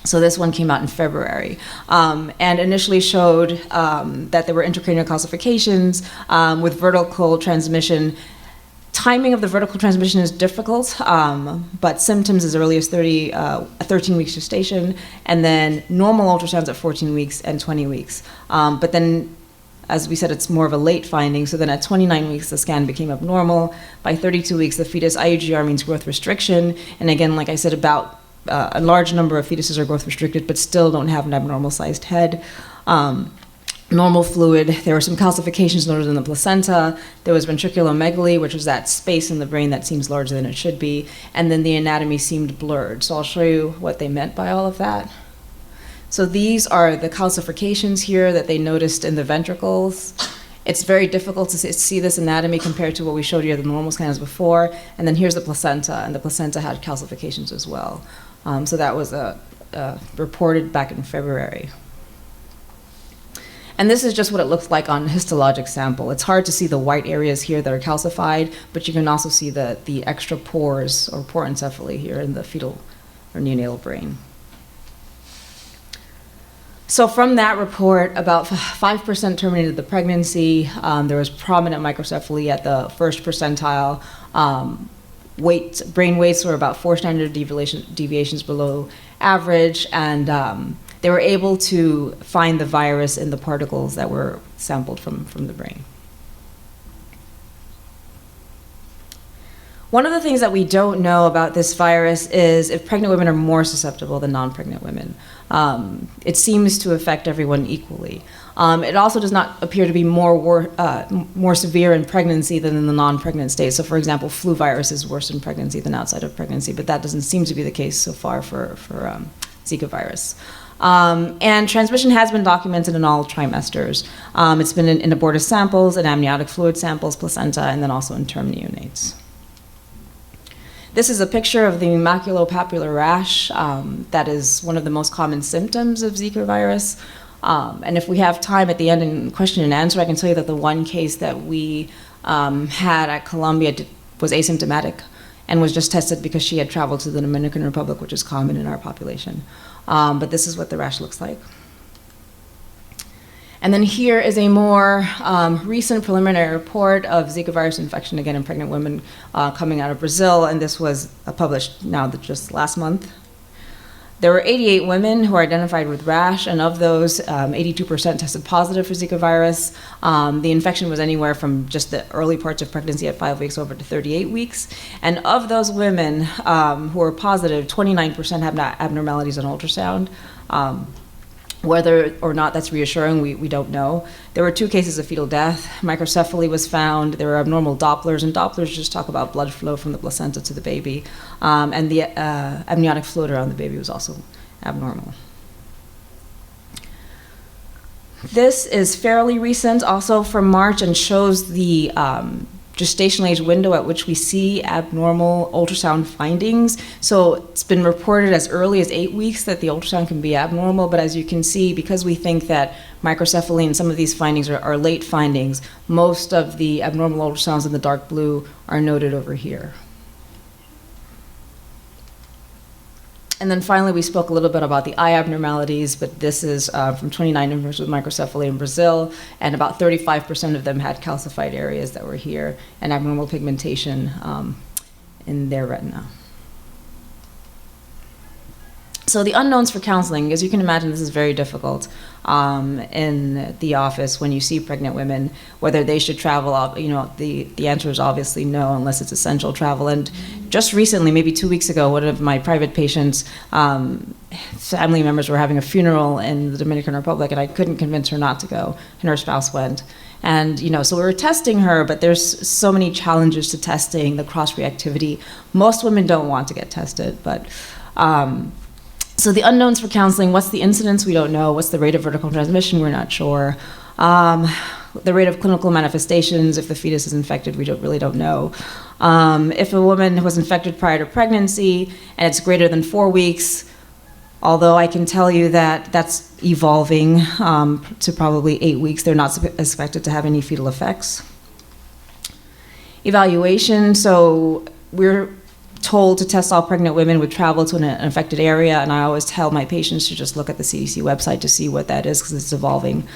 So this one came out in February, and initially showed that there were intracranial calcifications with vertical transmission. Timing of the vertical transmission is difficult, but symptoms as early as 13 weeks gestation, and then normal ultrasounds at 14 weeks and 20 weeks. But then, as we said, it's more of a late finding, so then at 29 weeks, the scan became abnormal. By 32 weeks, the fetus IUGR means growth restriction, and again, like I said, about a large number of fetuses are growth restricted, but still don't have an abnormal sized head. Normal fluid. There were some calcifications noted in the placenta. There was ventriculomegaly, which was that space in the brain that seems larger than it should be. And then the anatomy seemed blurred. So I'll show you what they meant by all of that. So these are the calcifications here that they noticed in the ventricles. It's very difficult to see this anatomy compared to what we showed you at the normal scans before. And then here's the placenta, and the placenta had calcifications as well. So that was reported back in February. And this is just what it looks like on a histologic sample. It's hard to see the white areas here that are calcified, but you can also see the extra pores or porencephaly here in the fetal or neonatal brain. So from that report, about 5% terminated the pregnancy. There was prominent microcephaly at the first percentile. Brain weights were about 4 standard deviations below average, and they were able to find the virus in the particles that were sampled from the brain. One of the things that we don't know about this virus is if pregnant women are more susceptible than non-pregnant women. It seems to affect everyone equally. It also does not appear to be more severe in pregnancy than in the non-pregnant state. So for example, flu virus is worse in pregnancy than outside of pregnancy, but that doesn't seem to be the case so far for Zika virus. And transmission has been documented in all trimesters. It's been in abortive samples, in amniotic fluid samples, placenta, and then also in term neonates. This is a picture of the maculopapular rash. That is one of the most common symptoms of Zika virus. And if we have time at the end in question and answer, I can tell you that the one case that we had at Columbia was asymptomatic and was just tested because she had traveled to the Dominican Republic, which is common in our population. But this is what the rash looks like. And then here is a more recent preliminary report of Zika virus infection, again in pregnant women, coming out of Brazil, and this was published now just last month. There were 88 women who were identified with rash, and of those, 82% tested positive for Zika virus. The infection was anywhere from just the early parts of pregnancy at 5 weeks over to 38 weeks. And of those women who were positive, 29% have abnormalities on ultrasound. Whether or not that's reassuring, we don't know. There were 2 cases of fetal death. Microcephaly was found. There were abnormal Dopplers, and Dopplers just talk about blood flow from the placenta to the baby. And the amniotic fluid around the baby was also abnormal. This is fairly recent, also from March, and shows the gestational age window at which we see abnormal ultrasound findings. So it's been reported as early as 8 weeks that the ultrasound can be abnormal, but as you can see, because we think that microcephaly and some of these findings are late findings, most of the abnormal ultrasounds in the dark blue are noted over here. And then finally, we spoke a little bit about the eye abnormalities, but this is from 29 infants with microcephaly in Brazil, and about 35% of them had calcified areas that were here and abnormal pigmentation in their retina. So the unknowns for counseling, as you can imagine, this is very difficult in the office when you see pregnant women, whether they should travel. The answer is obviously no, unless it's essential travel. And just recently, maybe 2 weeks ago, one of my private patients' family members were having a funeral in the Dominican Republic, and I couldn't convince her not to go, and her spouse went. And, so we were testing her, but there's so many challenges to testing, the cross-reactivity. Most women don't want to get tested, but so the unknowns for counseling: what's the incidence? We don't know. What's the rate of vertical transmission? We're not sure. The rate of clinical manifestations, if the fetus is infected, we really don't know. If a woman was infected prior to pregnancy and it's greater than 4 weeks, although I can tell you that that's evolving to probably 8 weeks, they're not expected to have any fetal effects. Evaluation: so we're told to test all pregnant women with travel to an affected area, and I always tell my patients to just look at the CDC website to see what that is, because it's evolving.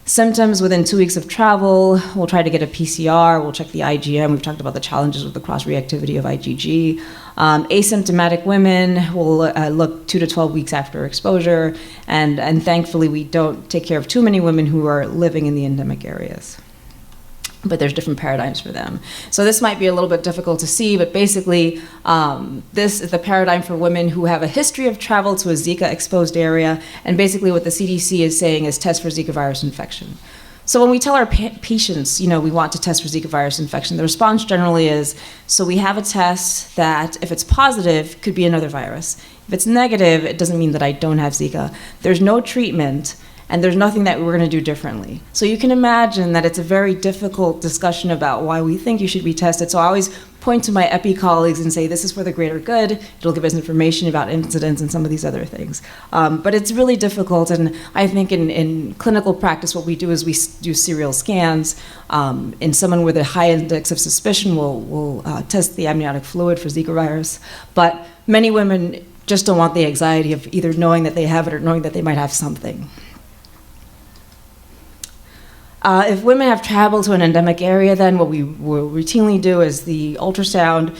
Symptoms within 2 weeks of travel, we'll try to get a PCR, we'll check the IgM, we've talked about the challenges with the cross-reactivity of IgG. Asymptomatic women will look 2 to 12 weeks after exposure, and thankfully we don't take care of too many women who are living in the endemic areas. but there's different paradigms for them. So this might be a little bit difficult to see, but basically this is the paradigm for women who have a history of travel to a Zika-exposed area, and basically what the CDC is saying is test for Zika virus infection. So when we tell our patients, we want to test for Zika virus infection, the response generally is, so we have a test that if it's positive, could be another virus. If it's negative, it doesn't mean that I don't have Zika. There's no treatment, and there's nothing that we're going to do differently. So you can imagine that it's a very difficult discussion about why we think you should be tested. So I always point to my epi colleagues and say, this is for the greater good. It'll give us information about incidence and some of these other things. But it's really difficult, and I think in clinical practice, what we do is we do serial scans. In someone with a high index of suspicion, we'll test the amniotic fluid for Zika virus. But many women just don't want the anxiety of either knowing that they have it or knowing that they might have something. If women have traveled to an endemic area, then what we will routinely do is the ultrasound,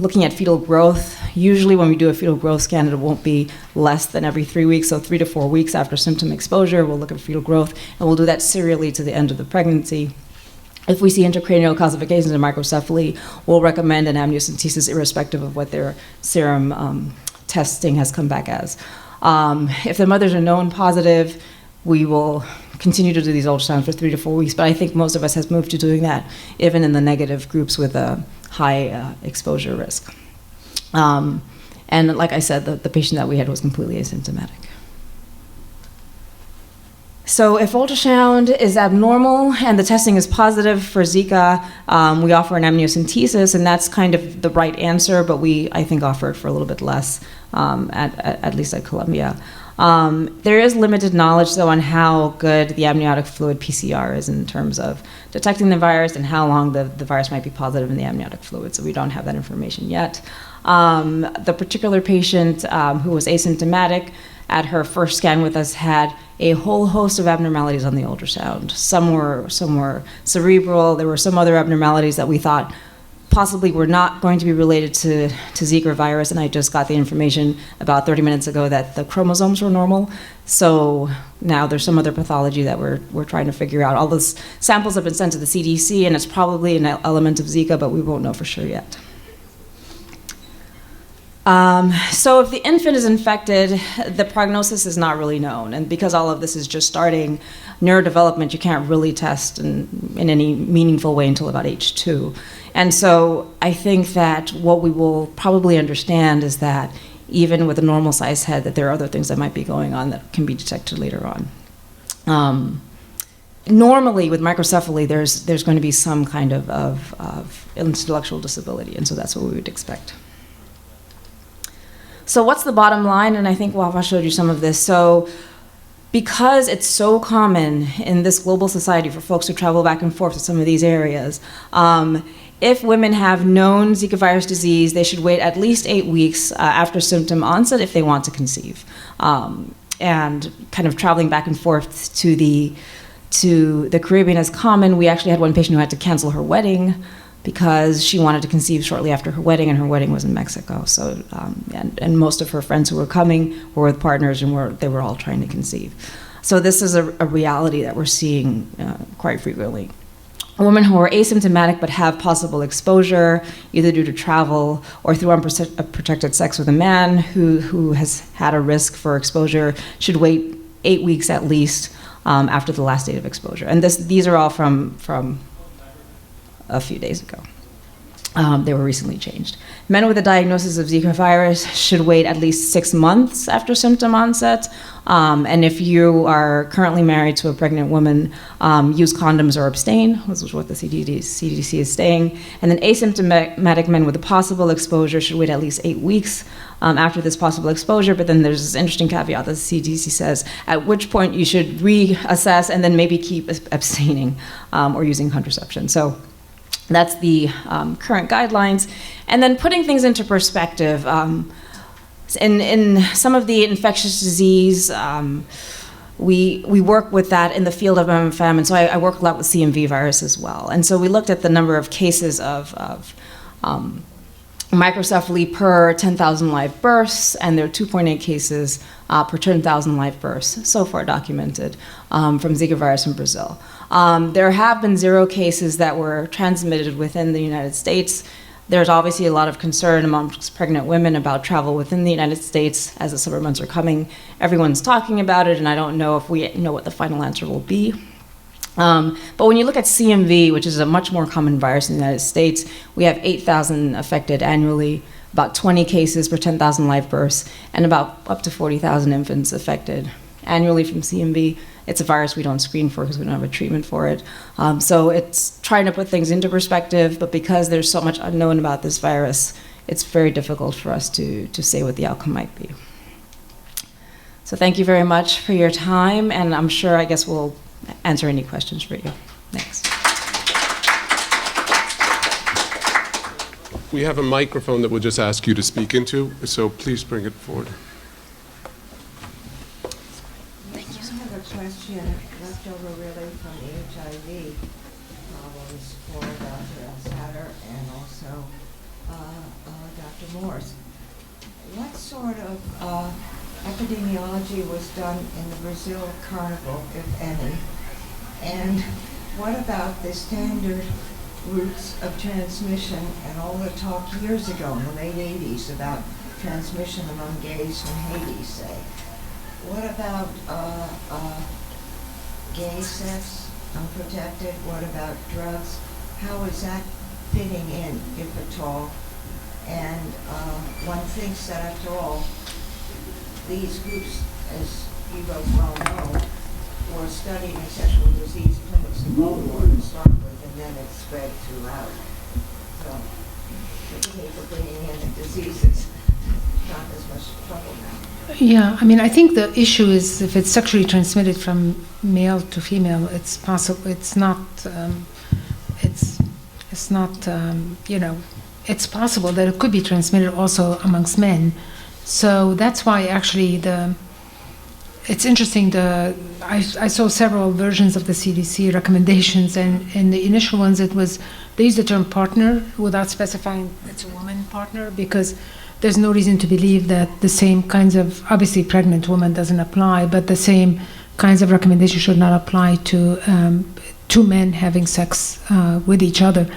looking at fetal growth. Usually when we do a fetal growth scan, it won't be less than every 3 weeks, so 3 to 4 weeks after symptom exposure, we'll look at fetal growth, and we'll do that serially to the end of the pregnancy. If we see intracranial calcifications and microcephaly, we'll recommend an amniocentesis irrespective of what their serum testing has come back as. If the mothers are known positive, we will continue to do these ultrasounds for 3 to 4 weeks, but I think most of us has moved to doing that even in the negative groups with a high exposure risk. And like I said, the patient that we had was completely asymptomatic. So if ultrasound is abnormal and the testing is positive for Zika, we offer an amniocentesis, and that's kind of the right answer, but we, I think, offer it for a little bit less, at least at Columbia. There is limited knowledge, though, on how good the amniotic fluid PCR is in terms of detecting the virus and how long the virus might be positive in the amniotic fluid, so we don't have that information yet. The particular patient who was asymptomatic at her first scan with us had a whole host of abnormalities on the ultrasound. Some were cerebral. There were some other abnormalities that we thought possibly were not going to be related to Zika virus, and I just got the information about 30 minutes ago that the chromosomes were normal. So now there's some other pathology that we're trying to figure out. All those samples have been sent to the CDC, and it's probably an element of Zika, but we won't know for sure yet. So if the infant is infected, the prognosis is not really known. And because all of this is just starting neurodevelopment, you can't really test in any meaningful way until about age 2. And so I think that what we will probably understand is that even with a normal size head, that there are other things that might be going on that can be detected later on. Normally with microcephaly, there's going to be some kind of intellectual disability, and so that's what we would expect. So what's the bottom line? And I think Wafa showed you some of this. So because it's so common in this global society for folks to travel back and forth to some of these areas, if women have known Zika virus disease, they should wait at least 8 weeks after symptom onset if they want to conceive. And kind of traveling back and forth to the Caribbean is common. We actually had one patient who had to cancel her wedding because she wanted to conceive shortly after her wedding, and her wedding was in Mexico. So, and most of her friends who were coming were with partners, and they were all trying to conceive. So this is a reality that we're seeing quite frequently. Women who are asymptomatic but have possible exposure, either due to travel or through unprotected sex with a man who has had a risk for exposure, should wait 8 weeks at least after the last date of exposure. And these are all from a few days ago. They were recently changed. Men with a diagnosis of Zika virus should wait at least 6 months after symptom onset. And if you are currently married to a pregnant woman, use condoms or abstain, which is what the CDC is saying. And then asymptomatic men with a possible exposure should wait at least 8 weeks after this possible exposure. But then there's this interesting caveat that the CDC says, at which point you should reassess and then maybe keep abstaining or using contraception. So that's the current guidelines. And then putting things into perspective, in some of the infectious disease, we work with that in the field of MFM, and so I work a lot with CMV virus as well. And so we looked at the number of cases of microcephaly per 10,000 live births, and there are 2.8 cases per 10,000 live births so far documented from Zika virus in Brazil. There have been 0 cases that were transmitted within the United States. There's obviously a lot of concern amongst pregnant women about travel within the United States as the summer months are coming. Everyone's talking about it, and I don't know if we know what the final answer will be. But when you look at CMV, which is a much more common virus in the United States, we have 8,000 affected annually, about 20 cases per 10,000 live births, and about up to 40,000 infants affected annually from CMV. It's a virus we don't screen for because we don't have a treatment for it. So it's trying to put things into perspective, but because there's so much unknown about this virus, it's very difficult for us to say what the outcome might be. So thank you very much for your time, and I'm sure, I guess we'll answer any questions for you. Thanks. We have a microphone that we'll just ask you to speak into, so please bring it forward. I have a question left over really from the HIV problems for Dr. Elsatter and also Dr. Morse. What sort of epidemiology was done in the Brazil carnival, if any? And what about the standard routes of transmission and all the talk years ago in the late 80s about transmission among gays from Haiti, say? What about gay sex, unprotected? What about drugs? How is that fitting in, if at all? And one thinks that after all, these groups, as you both well know, were studying sexual disease clinics in Baltimore to start with, and then it spread throughout. So, forgive me for bringing in the diseases. Not as much trouble now. Yeah, I mean, I think the issue is if it's sexually transmitted from male to female, it's possible. It's not. It's not. You know, it's possible that it could be transmitted also amongst men. So that's why actually it's interesting. I saw several versions of the CDC recommendations, and in the initial ones they used the term partner without specifying it's a woman partner, because there's no reason to believe that the same kinds of, obviously pregnant woman doesn't apply, but the same kinds of recommendations should not apply to two men having sex with each other.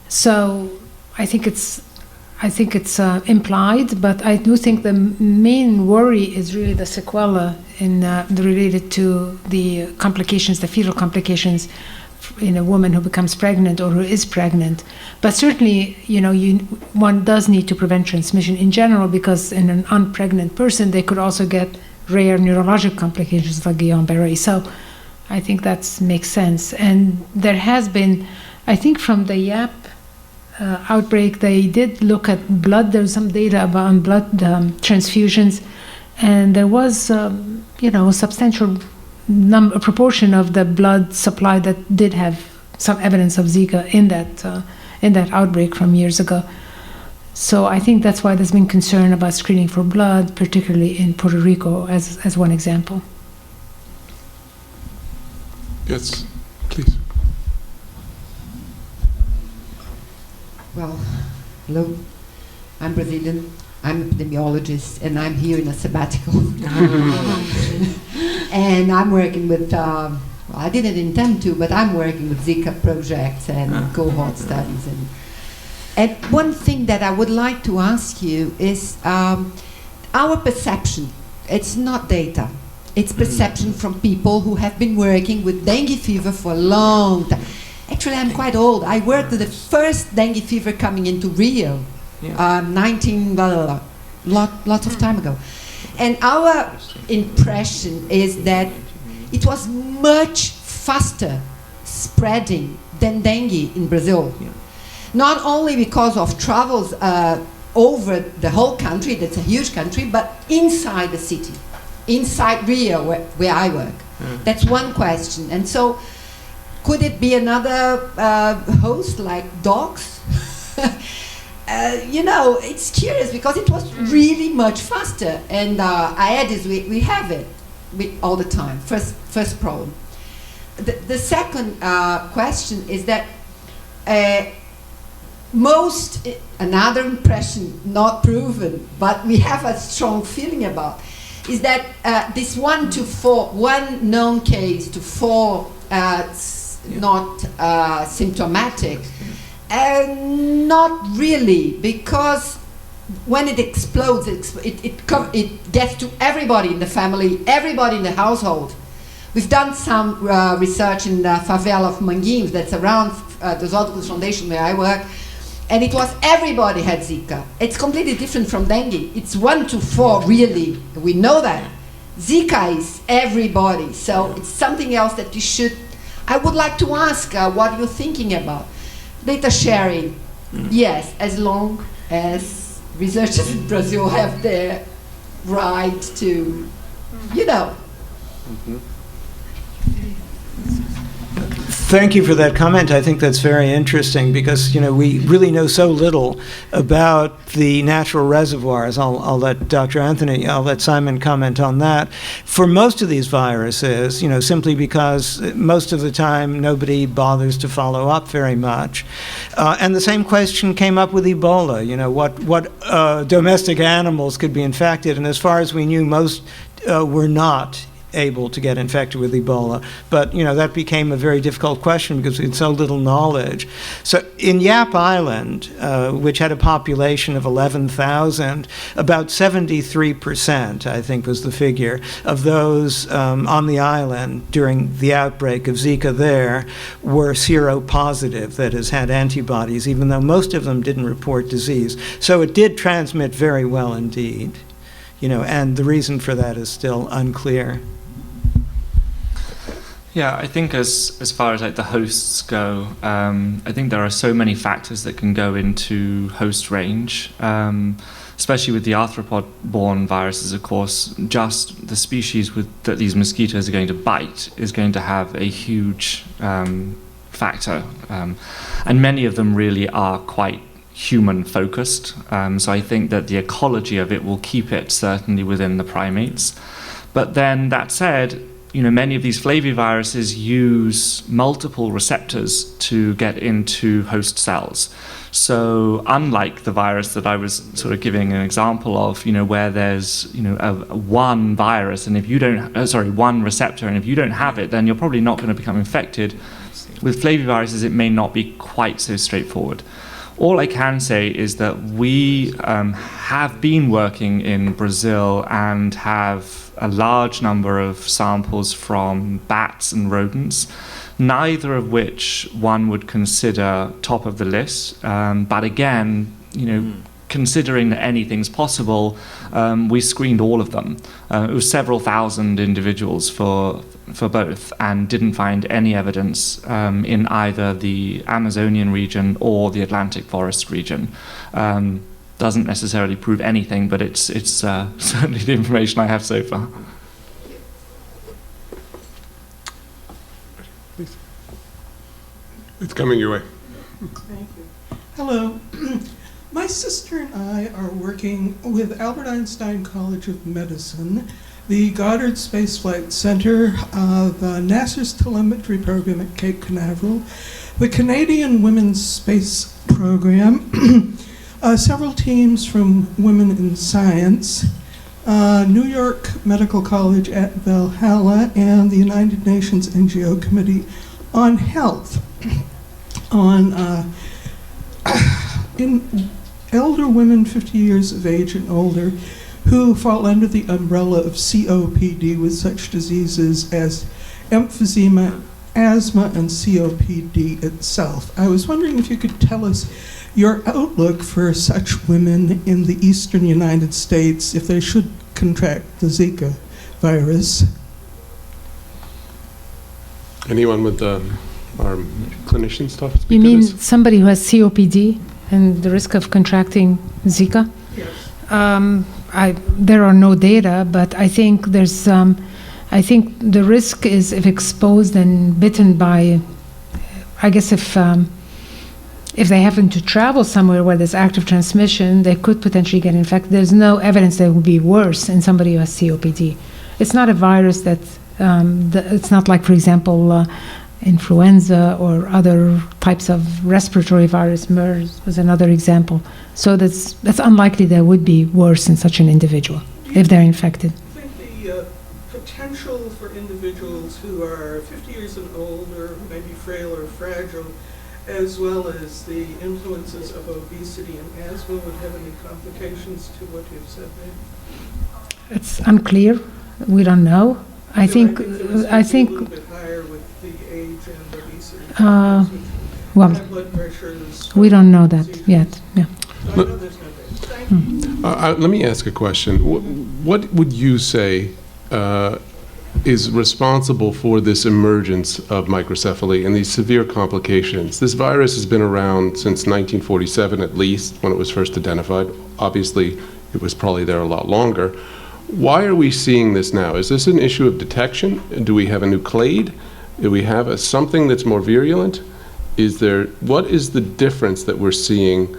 So I think it's implied, but I do think the main worry is really the sequela related to the complications, the fetal complications in a woman who becomes pregnant or who is pregnant. But certainly, one does need to prevent transmission in general, because in an unpregnant person, they could also get rare neurologic complications like Guillain-Barré. So I think that makes sense. And there has been, I think from the YAP outbreak, they did look at blood. There's some data about blood transfusions, and there was, a substantial proportion of the blood supply that did have some evidence of Zika in that outbreak from years ago. So I think that's why there's been concern about screening for blood, particularly in Puerto Rico, as one example. Yes, please. Well, hello. I'm Brazilian. I'm an epidemiologist, and I'm here in a sabbatical. And I'm working with, I didn't intend to, but I'm working with Zika projects and cohort studies. And one thing that I would like to ask you is our perception. It's not data. It's perception from people who have been working with dengue fever for a long time. Actually, I'm quite old. I worked with the first dengue fever coming into Rio, lots of time ago. And our impression is that it was much faster spreading than dengue in Brazil. Yeah. Not only because of travels over the whole country, that's a huge country, but inside the city, inside Rio, where I work. That's one question. And so, could it be another host like dogs? It's curious because it was really much faster. And Aedes, we have it all the time. First problem. The second question is that another impression not proven, but we have a strong feeling about, is that this 1 to 4, one known case to 4 not symptomatic, not really, because when it explodes, it gets to everybody in the family, everybody in the household. We've done some research in the favela of Manguinhos, that's around the Zócalos Foundation where I work, and it was everybody had Zika. It's completely different from dengue. It's 1 to 4, really. We know that. Zika is everybody, so it's something else that you should. I would like to ask what you're thinking about. Data sharing, yes, as long as researchers in Brazil have the right to, you know. Thank you for that comment. I think that's very interesting because, you know, we really know so little about the natural reservoirs. I'll let I'll let Simon comment on that. For most of these viruses, you know, simply because most of the time nobody bothers to follow up very much. And the same question came up with Ebola, you know, what domestic animals could be infected. And as far as we knew, most were not able to get infected with Ebola. But, you know, that became a very difficult question because we had so little knowledge. So in Yap Island, which had a population of 11,000, about 73%, I think was the figure, of those on the island during the outbreak of Zika there were seropositive, that is, had antibodies, even though most of them didn't report disease. So it did transmit very well indeed. You know, and the reason for that is still unclear. Yeah, I think as far as like the hosts go, I think there are so many factors that can go into host range, especially with the arthropod-borne viruses. Of course, just the species that these mosquitoes are going to bite is going to have a huge factor, and many of them really are quite human-focused. So I think that the ecology of it will keep it certainly within the primates. But then that said, you know, many of these flaviviruses use multiple receptors to get into host cells. So unlike the virus that I was sort of giving an example of, you know, where there's, you know, one virus, and if you don't, one receptor, and if you don't have it, then you're probably not going to become infected. With flaviviruses, it may not be quite so straightforward. All I can say is that we have been working in Brazil and have a large number of samples from bats and rodents, neither of which one would consider top of the list. But again, you know, considering that anything's possible, we screened all of them. It was several thousand individuals for both, and didn't find any evidence in either the Amazonian region or the Atlantic forest region. Doesn't necessarily prove anything, but it's certainly the information I have so far. Please. It's coming your way. Thank you. Hello. My sister and I are working with Albert Einstein College of Medicine, the Goddard Space Flight Center, the NASA's telemetry program at Cape Canaveral, the Canadian Women's Space Program, several teams from Women in Science, New York Medical College at Valhalla, and the United Nations NGO Committee on Health, on in elder women 50 years of age and older who fall under the umbrella of COPD with such diseases as emphysema, asthma, and COPD itself. I was wondering if you could tell us your outlook for such women in the eastern United States if they should contract the Zika virus. Anyone with our clinicians talk? You mean somebody who has COPD and the risk of contracting Zika? Yes. There are no data, but I think there's I think the risk is if exposed and bitten by, I guess if they happen to travel somewhere where there's active transmission, they could potentially get infected. There's no evidence that it would be worse in somebody who has COPD. It's not a virus that, it's not like, for example, influenza or other types of respiratory virus. MERS was another example. So that's unlikely they would be worse in such an individual if they're infected. I think the potential for individuals who are 50 years and older, who may be frail or fragile, as well as the influences of obesity and asthma would have any complications to what you've said there? It's unclear. We don't know. I think a little bit higher with the age and obesity. well, High blood pressures. we don't know that yet. Yeah. I know there's no data. Thank you. Let me ask a question. What would you say is responsible for this emergence of microcephaly and these severe complications? This virus has been around since 1947 at least, when it was first identified. Obviously, it was probably there a lot longer. Why are we seeing this now? Is this an issue of detection? Do we have a new clade? Do we have something that's more virulent? What is the difference that we're seeing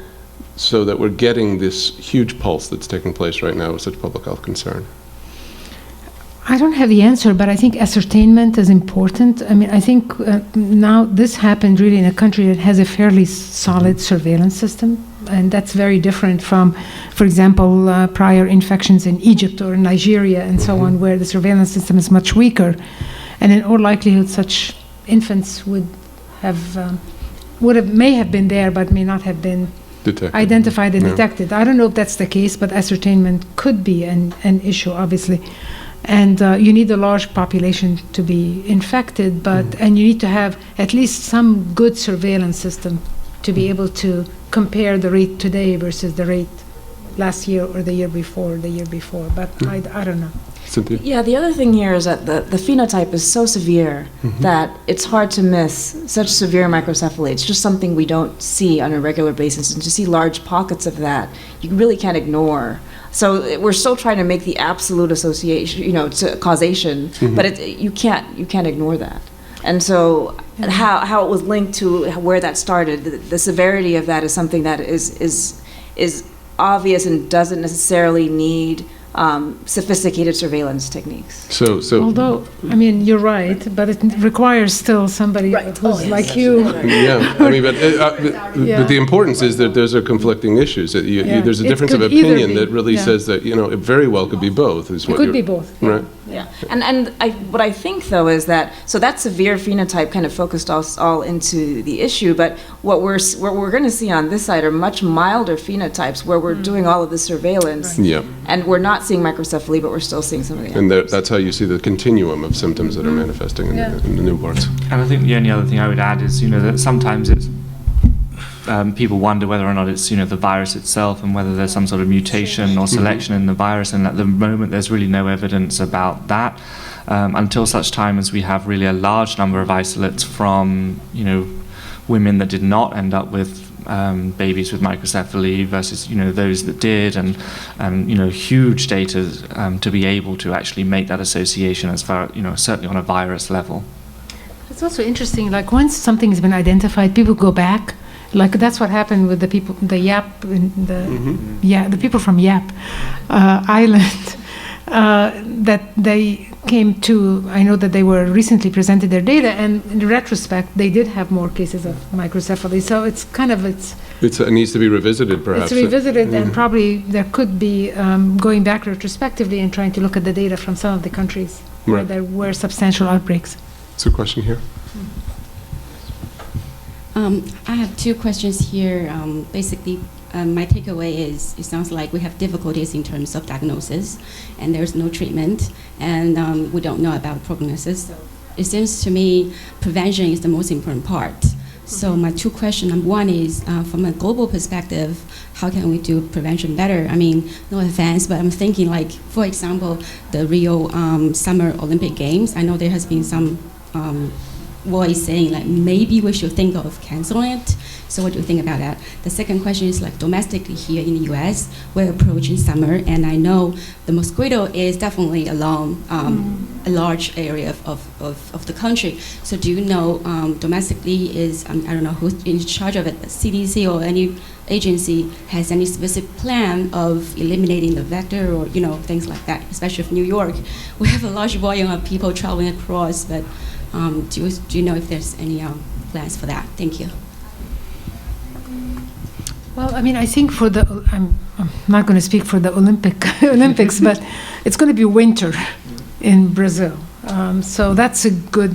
so that we're getting this huge pulse that's taking place right now with such public health concern? I don't have the answer, but I think ascertainment is important. I mean, I think now this happened really in a country that has a fairly solid surveillance system, and that's very different from, for example, prior infections in Egypt or Nigeria and so on, where the surveillance system is much weaker. And in all likelihood, such infants may have been there, but may not have been identified and detected. I don't know if that's the case, but ascertainment could be an issue, obviously. And you need a large population to be infected, and you need to have at least some good surveillance system to be able to compare the rate today versus the rate last year or the year before, But I don't know. Cynthia? Yeah, the other thing here is that the phenotype is so severe that it's hard to miss such severe microcephaly. It's just something we don't see on a regular basis. And to see large pockets of that, you really can't ignore. So we're still trying to make the absolute association, to causation, but you can't ignore that. And so how it was linked to where that started, the severity of that is something that is obvious and doesn't necessarily need sophisticated surveillance techniques. So Although, I mean, you're right, but it requires still somebody who's like you. yeah, I mean, but the importance is that those are conflicting issues. There's a It difference of could either opinion be, that really says that it very well could be both. Is It what could you're- be both. right? Yeah, and what I think though is that that severe phenotype kind of focused us all into the issue, but what we're going to see on this side are much milder phenotypes where we're doing all of the surveillance, Yeah, and we're not seeing microcephaly, but we're still seeing some of the. and that's how you see the continuum of symptoms that are manifesting in the newborns. And I think the only other thing I would add is, that sometimes it's people wonder whether or not it's, the virus itself and whether there's some sort of mutation or selection in the virus. And at the moment, there's really no evidence about that until such time as we have really a large number of isolates from, women that did not end up with babies with microcephaly versus, those that did, and huge data to be able to actually make that association as far, certainly on a virus level. It's also interesting, like once something has been identified, people go back. Like that's what happened with the people, the Yap, the people from Yap Island, that they came to. I know that they were recently presented their data, and in retrospect, they did have more cases of microcephaly. So it's kind of It needs to be revisited, perhaps. It's revisited, and probably there could be going back retrospectively and trying to look at the data from some of the countries where there were substantial outbreaks. There's a question here. I have two questions here. Basically, my takeaway is it sounds like we have difficulties in terms of diagnosis, and there's no treatment, and we don't know about prognosis. So it seems to me prevention is the most important part. So my two questions, number one is from a global perspective, how can we do prevention better? I mean, no offense, but I'm thinking like, for example, the Rio Summer Olympic Games. I know there has been some voice saying like maybe we should think of canceling it. So what do you think about that? The second question is like domestically here in the US, we're approaching summer, and I know the mosquito is definitely along a large area of the country. So do you know domestically is, I don't know who's in charge of it, the CDC or any agency has any specific plan of eliminating the vector or things like that, especially for New York. We have a large volume of people traveling across, but Do you know if there's any plans for that? Thank you. Well, I mean, I think for I'm not going to speak for the Olympics, but it's going to be winter in Brazil. So that's good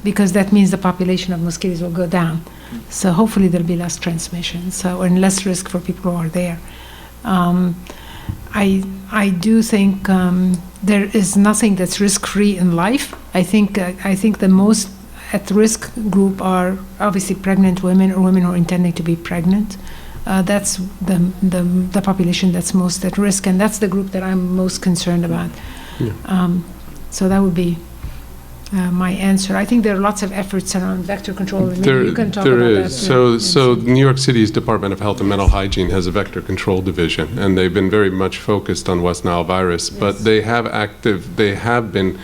because that means the population of mosquitoes will go down. So hopefully there'll be less transmission, and less risk for people who are there. I do think there is nothing that's risk-free in life. I think the most at-risk group are obviously pregnant women or women who are intending to be pregnant. That's the population that's most at risk, and that's the group that I'm most concerned about. Yeah. So that would be my answer. I think there are lots of efforts around vector control, and maybe you can talk about that. So New York City's Department of Health and Mental Hygiene has a vector control division, and they've been very much focused on West Nile virus, but they haven't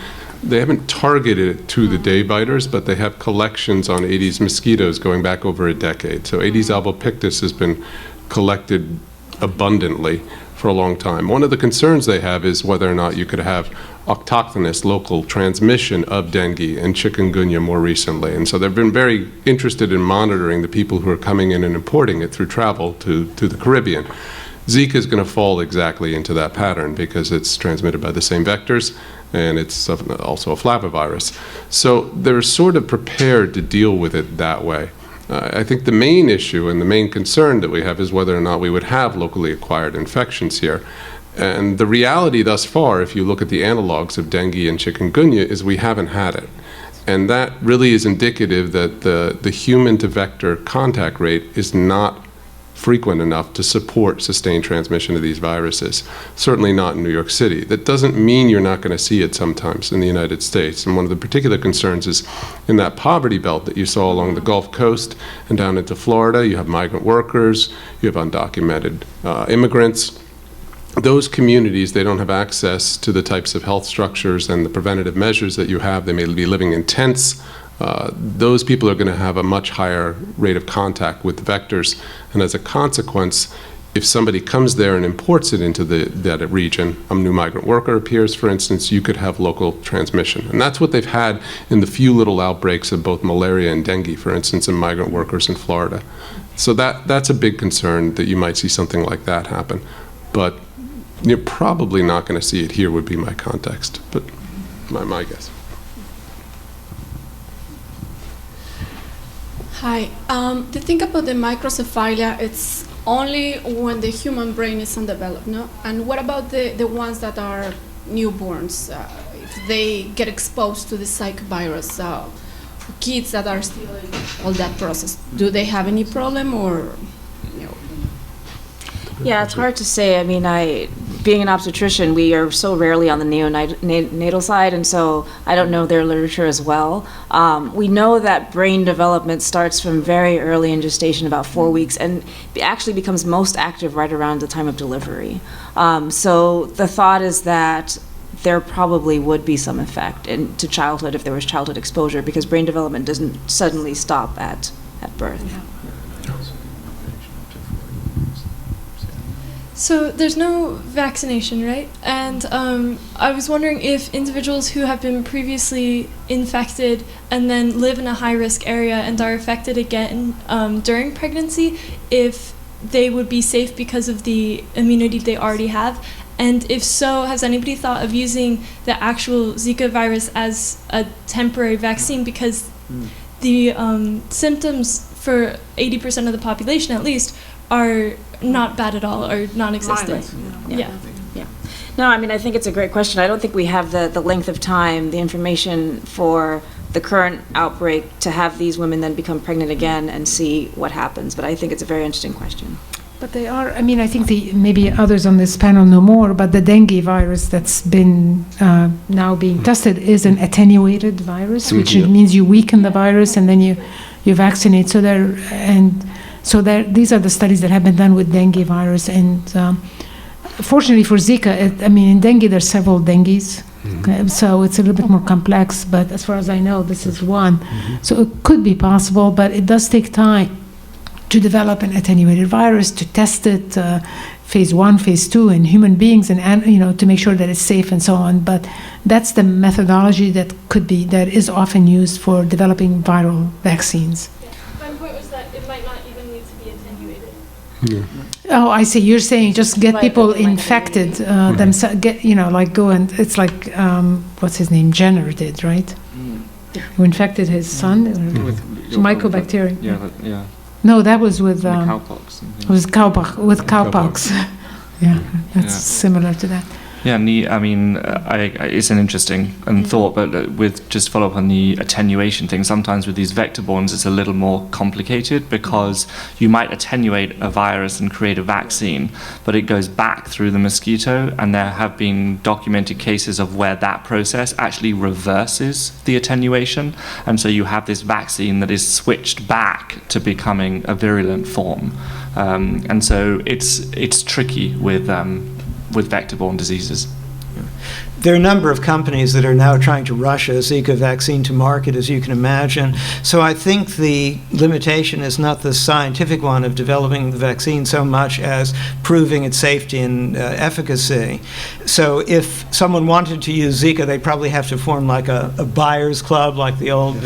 targeted it to the day biters, but they have collections on Aedes mosquitoes going back over a decade. So Aedes albopictus has been collected abundantly for a long time. One of the concerns they have is whether or not you could have autochthonous local transmission of dengue and chikungunya more recently. And so they've been very interested in monitoring the people who are coming in and importing it through travel to the Caribbean. Zika is going to fall exactly into that pattern because it's transmitted by the same vectors, and it's also a flavivirus. So they're sort of prepared to deal with it that way. I think the main issue and the main concern that we have is whether or not we would have locally acquired infections here. And the reality thus far, if you look at the analogs of dengue and chikungunya, is we haven't had it. And that really is indicative that the human-to-vector contact rate is not frequent enough to support sustained transmission of these viruses, certainly not in New York City. That doesn't mean you're not going to see it sometimes in the United States. And one of the particular concerns is in that poverty belt that you saw along the Gulf Coast and down into Florida, you have migrant workers, you have undocumented immigrants. Those communities, they don't have access to the types of health structures and the preventative measures that you have. They may be living in tents. Those people are going to have a much higher rate of contact with the vectors, and as a consequence, if somebody comes there and imports it into that region, a new migrant worker appears, for instance, you could have local transmission. And that's what they've had in the few little outbreaks of both malaria and dengue, for instance, in migrant workers in Florida. So that's a big concern, that you might see something like that happen. But you're probably not going to see it here, would be my context, but my guess. Hi. The thing about the microcephalia, it's only when the human brain is undeveloped, no? And what about the ones that are newborns? If they get exposed to the Zika virus, kids that are still in all that process, do they have any problem or? Yeah, it's hard to say. I mean, being an obstetrician, we are so rarely on the neonatal side, and so I don't know their literature as well. We know that brain development starts from very early in gestation, about 4 weeks, and actually becomes most active right around the time of delivery. So the thought is that there probably would be some effect to childhood if there was childhood exposure, because brain development doesn't suddenly stop at birth. Yeah. So there's no vaccination, right? And I was wondering if individuals who have been previously infected and then live in a high-risk area and are affected again during pregnancy, if they would be safe because of the immunity they already have. And if so, has anybody thought of using the actual Zika virus as a temporary vaccine? Because the symptoms for 80% of the population, at least, are not bad at all or non-existent. Yeah. No, I mean, I think it's a great question. I don't think we have the length of time, the information for the current outbreak to have these women then become pregnant again and see what happens. But I think it's a very interesting question. But they are, I mean, I think maybe others on this panel know more, but the dengue virus that's been now being tested is an attenuated virus, which means you weaken the virus and then you vaccinate. So these are the studies that have been done with dengue virus. And fortunately for Zika, in dengue, there's several dengues. So it's a little bit more complex, but as far as I know, this is one. So it could be possible, but it does take time to develop an attenuated virus, to test it, phase 1, phase 2 in human beings, and to make sure that it's safe and so on. But that's the methodology that is often used for developing viral vaccines. My point was that it might not even need to be attenuated. Oh, I see. You're saying just get people infected themselves. Go and it's like what's his name? Jenner did, right? Who infected his son with mycobacterium? Yeah. No, that was with Cowpox. it was cowpox. Yeah, that's similar to that. Yeah, it's an interesting thought, but with just follow up on the attenuation thing, sometimes with these vector-borns it's a little more complicated because you might attenuate a virus and create a vaccine, but it goes back through the mosquito, and there have been documented cases of where that process actually reverses the attenuation, and so you have this vaccine that is switched back to becoming a virulent form. And so it's tricky with vector-borne diseases. There are a number of companies that are now trying to rush a Zika vaccine to market, as you can imagine. So I think the limitation is not the scientific one of developing the vaccine so much as proving its safety and efficacy. So if someone wanted to use Zika, they'd probably have to form like a buyer's club, like the old,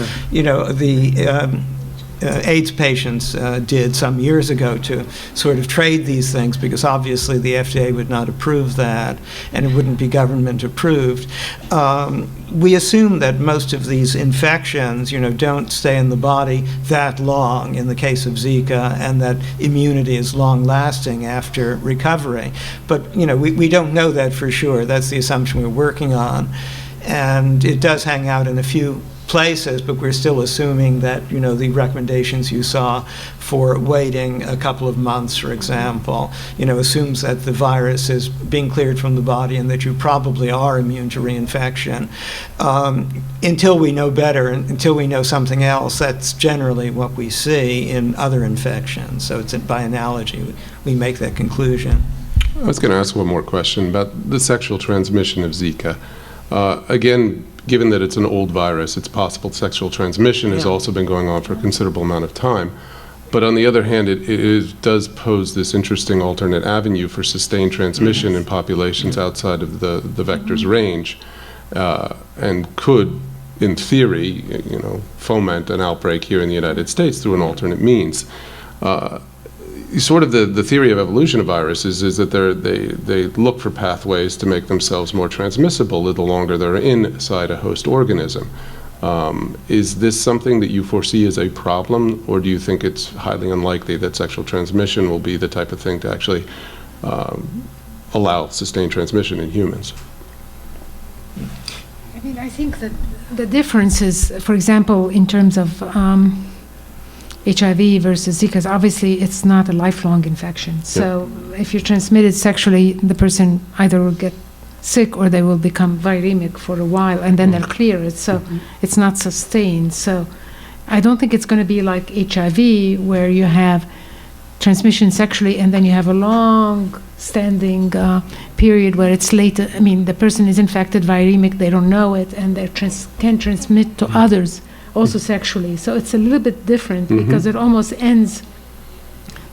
AIDS patients did some years ago, to sort of trade these things, because obviously the FDA would not approve that and it wouldn't be government approved. We assume that most of these infections, don't stay in the body that long in the case of Zika, and that immunity is long lasting after recovery. But, we don't know that for sure. That's the assumption we're working on. And it does hang out in a few places, but we're still assuming that, the recommendations you saw for waiting a couple of months, for example, assumes that the virus is being cleared from the body and that you probably are immune to reinfection. Until we know better, and until we know something else, that's generally what we see in other infections. So it's by analogy, we make that conclusion. I was going to ask one more question about the sexual transmission of Zika. Again, given that it's an old virus, it's possible sexual transmission has also been going on for a considerable amount of time. But on the other hand, it does pose this interesting alternate avenue for sustained transmission in populations outside of the vector's range, and could, in theory, foment an outbreak here in the United States through an alternate means. Sort of the theory of evolution of viruses is that they look for pathways to make themselves more transmissible the longer they're inside a host organism. Is this something that you foresee as a problem, or do you think it's highly unlikely that sexual transmission will be the type of thing to actually allow sustained transmission in humans? I think that the difference is, for example, in terms of HIV versus Zika, obviously it's not a lifelong infection. So if you transmit it sexually, the person either will get sick or they will become viremic for a while, and then they'll clear it. So it's not sustained. So I don't think it's going to be like HIV, where you have transmission sexually and then you have a long-standing period where it's late. The person is infected, viremic, they don't know it, and they can transmit to others also sexually. So it's a little bit different because it almost ends,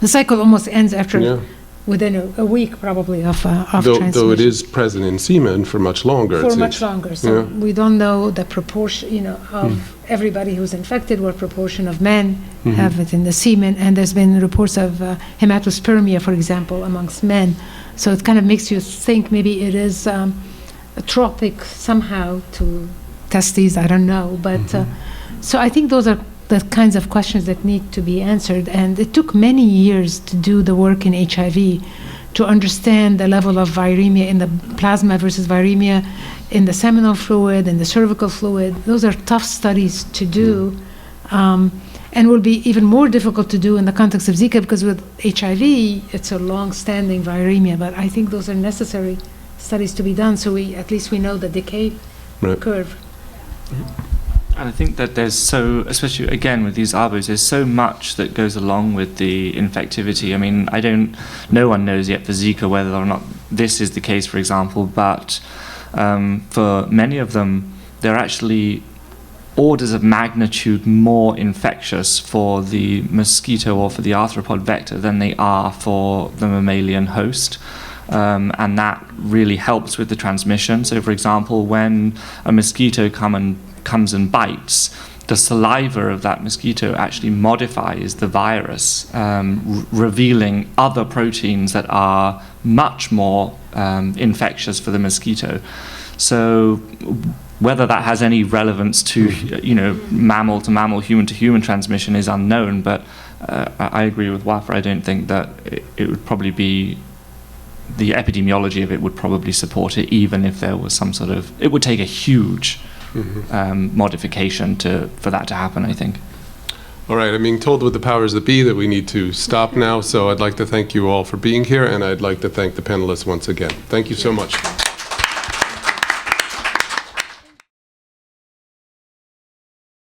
the cycle almost ends after within a week probably of transmission. Though it is present in semen for much longer. For much longer. So we don't know the proportion, of everybody who's infected, what proportion of men have it in the semen. And there's been reports of hematospermia, for example, amongst men. So it kind of makes you think maybe it is a tropic somehow to testes, I don't know. But so I think those are the kinds of questions that need to be answered. And it took many years to do the work in HIV to understand the level of viremia in the plasma versus viremia in the seminal fluid and the cervical fluid. Those are tough studies to do, and will be even more difficult to do in the context of Zika, because with HIV, it's a long-standing viremia. But I think those are necessary studies to be done, so at least we know the decay curve. And I think that there's especially again with these arbos, there's so much that goes along with the infectivity. No one knows yet for Zika whether or not this is the case, for example, but for many of them, they're actually orders of magnitude more infectious for the mosquito or for the arthropod vector than they are for the mammalian host. And that really helps with the transmission. So, for example, when a mosquito comes and bites, the saliva of that mosquito actually modifies the virus, revealing other proteins that are much more infectious for the mosquito. So whether that has any relevance to, mammal to mammal, human to human transmission is unknown, but I agree with Wafa. I don't think that it would probably be, the epidemiology of it would probably support it, even if there was some sort of, it would take a huge modification for that to happen, I think. All right, I'm being told with the powers that be that we need to stop now, so I'd like to thank you all for being here, and I'd like to thank the panelists once again. Thank you so much.